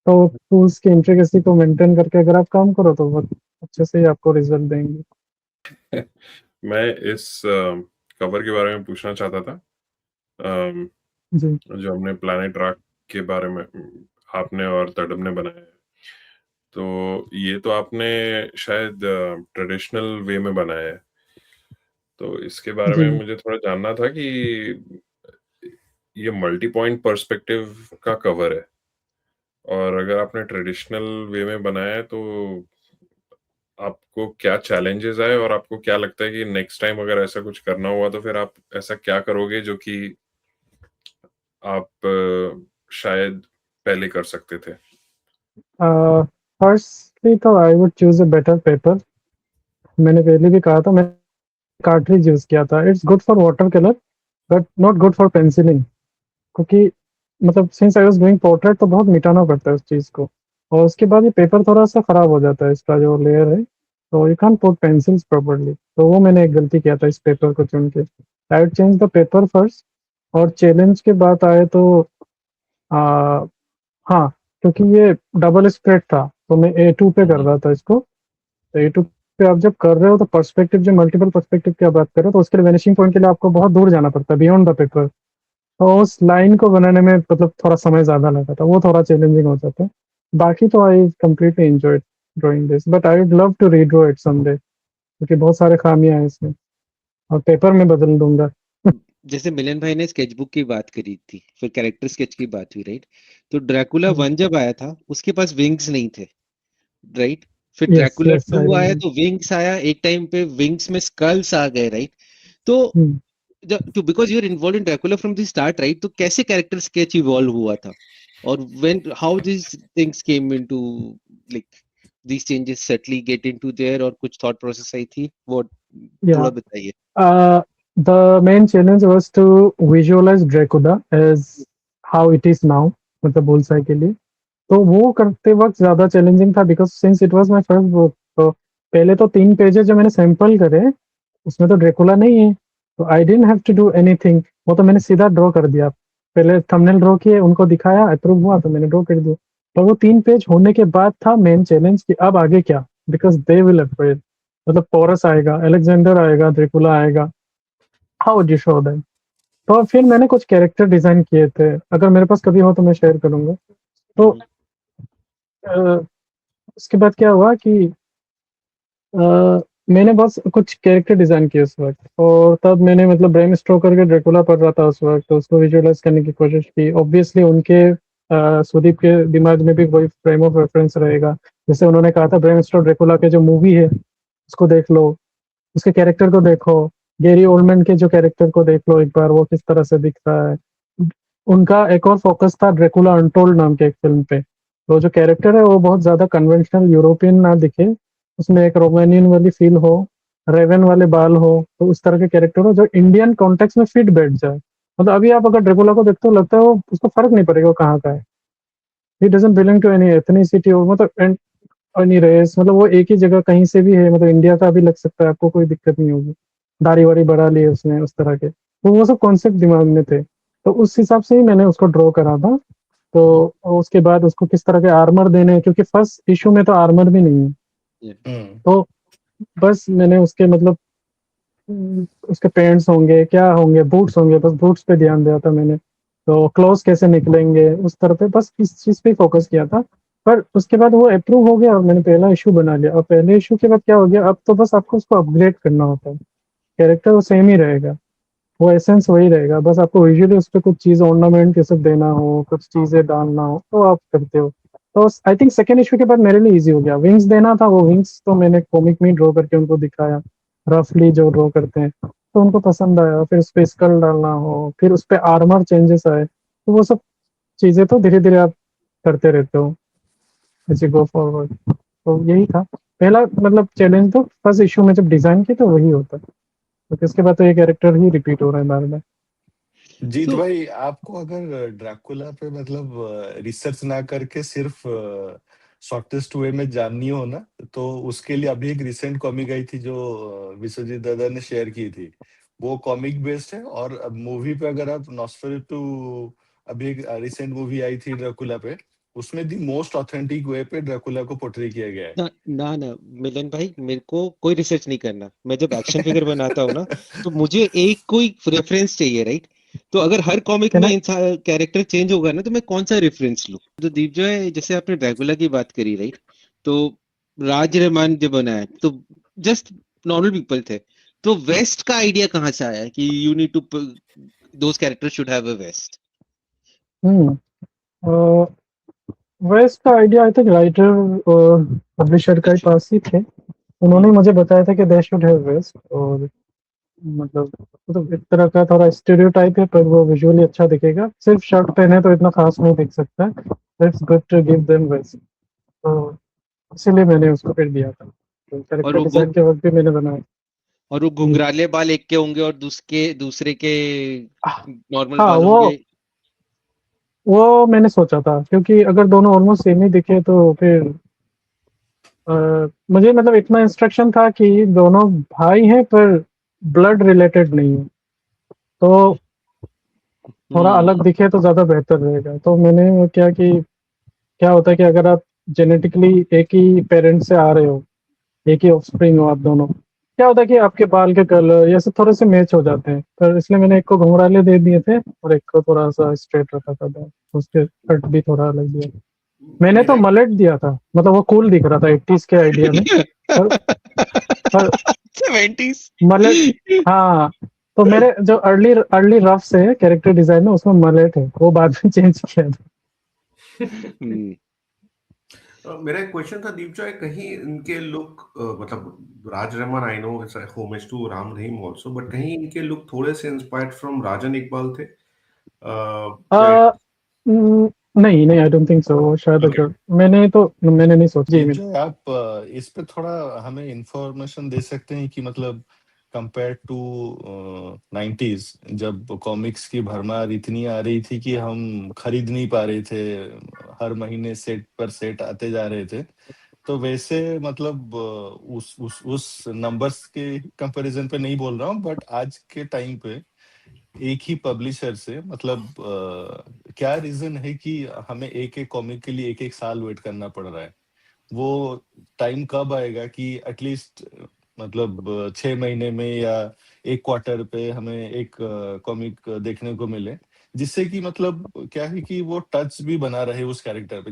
तो टूल्स की इंट्रिकेसी को मेंटेन करके अगर आप काम करो तो बहुत अच्छे से ही आपको रिजल्ट देंगे। मैं इस कवर के बारे में पूछना चाहता था। अम, जी, जो हमने प्लैनेट रॉक के बारे में आपने और तडम ने बनाया है, तो ये तो आपने शायद ट्रेडिशनल वे में बनाया है। तो इसके बारे जी। में मुझे थोड़ा जानना था कि ये मल्टी पॉइंट पर्सपेक्टिव का कवर है, और अगर आपने ट्रेडिशनल वे में बनाया है तो आपको क्या चैलेंजेस आए, और आपको क्या लगता है कि नेक्स्ट टाइम अगर ऐसा कुछ करना हुआ तो फिर आप ऐसा क्या करोगे जो कि आप शायद पहले कर सकते थे? फर्स्टली तो I would choose a better paper. मैंने पहले भी कहा था, मैं कार्ट्रिज यूज किया था। It's good for water colour but not good for pencilling, क्योंकि मतलब since I was doing portrait तो बहुत मिटाना पड़ता है उस चीज को। और उसके बाद ये पेपर थोड़ा सा खराब हो जाता है, इसका जो लेयर है, तो you can put pencils properly. तो वो मैंने एक गलती किया था इस पेपर को चुन के। I would change the paper first. और चैलेंज के बात आए तो आ, हाँ, क्योंकि ये डबल स्प्रेड था, तो मैं A2 पे कर रहा था इसको। तो A2 पे आप जब कर रहे हो तो पर्सपेक्टिव, जो मल्टीपल पर्सपेक्टिव की आप बात कर रहे हो, तो उसके लिए वैनिशिंग पॉइंट के लिए आपको बहुत दूर जाना पड़ता है, बियॉन्ड द पेपर। तो उस लाइन को बनाने में मतलब थोड़ा समय ज़्यादा लगा था, वो थोड़ा चैलेंजिंग हो जाता है। बाकी तो I completely enjoyed drawing this, but I would love to redraw it someday, क्योंकि बहुत सारे खामियाँ हैं इसमें, और पेपर में बदल दूँगा। जैसे मिलन भाई ने स्केचबुक की बात करी थी, फिर कैरेक्टर स्केच की बात हुई, राइट? तो ड्रैकुला 1 जब आया था उसके पास विंग्स नहीं थे, राइट? फिर यस, ड्रैकुला यस, आई 2 आया रिमेंबर। तो विंग्स आया, एक टाइम पे विंग्स में स्कल्स आ गए, राइट? तो हुँ। तो because you are involve in Dracula from the start, right? तो कैसे कैरेक्टर स्केच इवॉल्व हुआ था, और when how this things came into, like these changes subtly get into there, और कुछ थॉट प्रोसेस आई थी वो Yeah. थोड़ा बताइए। The main challenge was to visualize Dracula as how it is now, मतलब बुलसाई के लिए। तो वो करते वक़्त ज़्यादा चैलेंजिंग था, because since it was my first book, तो पहले तो 3 पेजेज़ जो मैंने सैंपल करे, उसमें तो ड्रैकुला नहीं है, तो I didn't have to do anything, वो तो मैंने सीधा ड्रॉ कर दिया। पहले थंबनेल ड्रॉ किए, उनको दिखाया, अप्रूव हुआ तो मैंने ड्रॉ कर दिया। पर वो 3 पेज होने के बाद था मेन चैलेंज कि अब आगे क्या? बिकॉज़ दे विल अफरेड, मतलब पोरस आएगा, अलेक्जेंडर आएगा, ड्रैकुला आएगा, how would you show them? तो फिर मैंने कुछ कैरेक्टर डिज़ाइन किए थे, अगर मेरे पास कभी हो तो मैं शेयर करूँगा। तो अ, उसके बाद क्या हुआ कि मैंने बस कुछ कैरेक्टर डिज़ाइन किए उस वक़्त, और तब मैंने मतलब ब्रेनस्टॉर्म करके ड्रैकुला पढ़ रहा था उस वक़्त, तो उसको विजुअलाइज़ करने की कोशिश की। ऑब्वियसली उनके सुदीप के दिमाग में भी वही फ्रेम ऑफ रेफरेंस रहेगा। जैसे उन्होंने कहा था ब्रेनस्टॉर्म ड्रैकुला के जो मूवी है, उसको देख लो, उसके कैरेक्टर को देखो, गैरी ओल्डमैन के जो कैरेक्टर को देख लो एक बार, वो किस तरह से दिख रहा है। उनका एक और फ़ोकस था ड्रैकुला अनटोल्ड नाम के एक फ़िल्म पे। तो जो कैरेक्टर है वो बहुत ज़्यादा कन्वेंशनल यूरोपियन ना दिखे, उसमें एक रोमानियन वाली फ़ील हो, रेवन वाले बाल हो, तो उस तरह के कैरेक्टर हो जो इंडियन कॉन्टेक्स्ट में फिट बैठ जाए। मतलब अभी आप अगर ड्रैकुला को देखते हो, लगता है वो, उसको फ़र्क नहीं पड़ेगा वो कहाँ का है। He doesn't belong to any ethnicity, और मतलब एनी रेस, मतलब वो एक ही जगह कहीं से भी है, मतलब इंडिया का भी लग सकता है, आपको कोई दिक्कत नहीं होगी। दाढ़ी-वाढ़ी बढ़ा ली है उसने उस तरह के। तो वो सब कॉन्सेप्ट दिमाग में थे। तो उस हिसाब से ही मैंने उसको ड्रॉ करा था। तो उसके बाद उसको किस तरह के आर्मर देने हैं, क्योंकि फर्स्ट इश्यू में तो आर्मर भी नहीं है। तो बस मैंने उसके मतलब उसके पैंट्स होंगे, क्या होंगे, बूट्स होंगे, बस बूट्स पे ध्यान दिया था मैंने। तो क्लॉथ्स कैसे निकलेंगे, उस तरह पे बस इस चीज़ पे फ़ोकस किया था। पर उसके बाद वो अप्रूव हो गया और मैंने पहला इश्यू बना लिया, और पहले इश्यू के बाद क्या हो गया, अब तो बस आपको उसको अपग्रेड करना होता है। कैरेक्टर वो सेम ही रहेगा, वो एसेंस वही रहेगा, बस आपको विजुअली उस पे कुछ चीज़ ऑर्नामेंट ये सब देना हो, कुछ चीज़ें डालना हो, तो आप करते हो। तो आई थिंक सेकंड इश्यू के बाद मेरे लिए ईज़ी हो गया। विंग्स देना था, वो विंग्स तो मैंने कॉमिक में ही ड्रॉ करके उनको दिखाया, रफली जो ड्रॉ करते हैं, तो उनको पसंद आया। फिर उस पे स्कल डालना हो, फिर उस पे आर्मर चेंजेस आए, तो वो सब चीज़ें तो धीरे-धीरे आप करते रहते हो एज़ यू गो फॉरवर्ड। तो यही था। पहला मतलब चैलेंज तो फर्स्ट इश्यू में जब डिज़ाइन किया तो वही होता है। तो इसके बाद तो ये कैरेक्टर ही रिपीट हो रहा है बार-बार। जीत तो भाई, आपको अगर ड्रैकुला पे मतलब रिसर्च ना करके सिर्फ शॉर्टेस्ट वे में जाननी हो ना, तो उसके लिए अभी एक रिसेंट कॉमिक आई थी जो विश्वजीत दादा ने शेयर की थी। वो कॉमिक बेस्ड है, और मूवी पे अगर आप नॉस्फेरेटू, अभी एक रिसेंट मूवी आई थी ड्रैकुला पे, उसमें दी मोस्ट ऑथेंटिक वे पे ड्रैकुला को पोर्ट्रे किया गया है। ना मिलन भाई, मेरे को कोई रिसर्च नहीं करना। मैं जब एक्शन फिगर बनाता हूँ ना, तो मुझे एक कोई रेफरेंस चाहिए, राइट? तो अगर हर कॉमिक कैन में आई इंसान कैरेक्टर चेंज होगा ना, तो मैं कौन सा रेफरेंस लूं? तो दीप जो है, जैसे आपने ड्रैकुला की बात करी, राइट? तो राज रहमान जब बनाया तो जस्ट नॉर्मल पीपल थे। तो वेस्ट का आइडिया कहाँ से आया कि you need to those characters should have a vest? Hmm. Uh, vest का आइडिया आई थिंक राइटर और पब्लिशर के पास ही थे। उन्होंने मुझे बताया था कि दे शुड हैव वेस्ट, और मतलब एक तरह का थोड़ा स्टीरियोटाइप है, पर वो विजुअली अच्छा दिखेगा। सिर्फ शर्ट पहने तो इतना खास नहीं दिख सकता है। It's good to give them vest. तो इसीलिए मैंने उसको फिर दिया था। तो और कैरेक्टर वो डिज़ाइन के वक़्त भी मैंने बनाया। और वो हुँ। घुंघराले बाल एक के होंगे और दूसरे के नॉर्मल हाँ, बाल होंगे। वो मैंने सोचा था, क्योंकि अगर दोनों ऑलमोस्ट सेम ही दिखे तो फिर अ, मुझे मतलब इतना इंस्ट्रक्शन था कि दोनों भाई हैं पर ब्लड रिलेटेड नहीं है। तो थोड़ा अलग दिखे तो ज़्यादा बेहतर रहेगा। तो मैंने क्या कि क्या होता है कि अगर आप जेनेटिकली एक ही पेरेंट से आ रहे हो, एक ही ऑफस्प्रिंग हो आप दोनों, क्या होता है कि आपके बाल के कलर ये सब थोड़े से मैच हो जाते हैं। तो इसलिए मैंने एक को घुंघराले दे दिए थे और एक को थोड़ा सा स्ट्रेट रखा था बाल, उसके कट भी थोड़ा अलग दिया। मैंने तो मेरा मलेट दिया था, मतलब वो कूल दिख रहा था 80s के आइडिया में। पर 70s मलेट, हाँ, तो मेरे जो अर्ली अर्ली रफ से कैरेक्टर डिजाइन है उसमें मलेट है, वो बाद में चेंज किया था। हम्म, मेरा एक क्वेश्चन था दीप जॉय, कहीं इनके लुक मतलब Raj Rahman, I know it's homage to Ram Rahim also, but कहीं इनके लुक थोड़े से इंस्पायर्ड फ्रॉम राजन इकबाल थे? क्या? नहीं नहीं, आई डोंट थिंक सो, शायद ओके, अगर मैंने नहीं सोचा जी। जो आप इस पे थोड़ा हमें इंफॉर्मेशन दे सकते हैं कि मतलब कंपेयर टू 90s, जब कॉमिक्स की भरमार इतनी आ रही थी कि हम खरीद नहीं पा रहे थे, हर महीने सेट पर सेट आते जा रहे थे, तो वैसे मतलब उस नंबर्स के कंपैरिजन पे नहीं बोल रहा हूँ, बट आज के टाइम पे एक ही पब्लिशर से मतलब क्या रीजन है कि हमें एक एक कॉमिक के लिए एक एक साल वेट करना पड़ रहा है? वो टाइम कब आएगा कि एटलीस्ट मतलब 6 महीने में या एक क्वार्टर पे हमें एक कॉमिक देखने को मिले, जिससे कि मतलब क्या है कि वो टच भी बना रहे उस कैरेक्टर पे।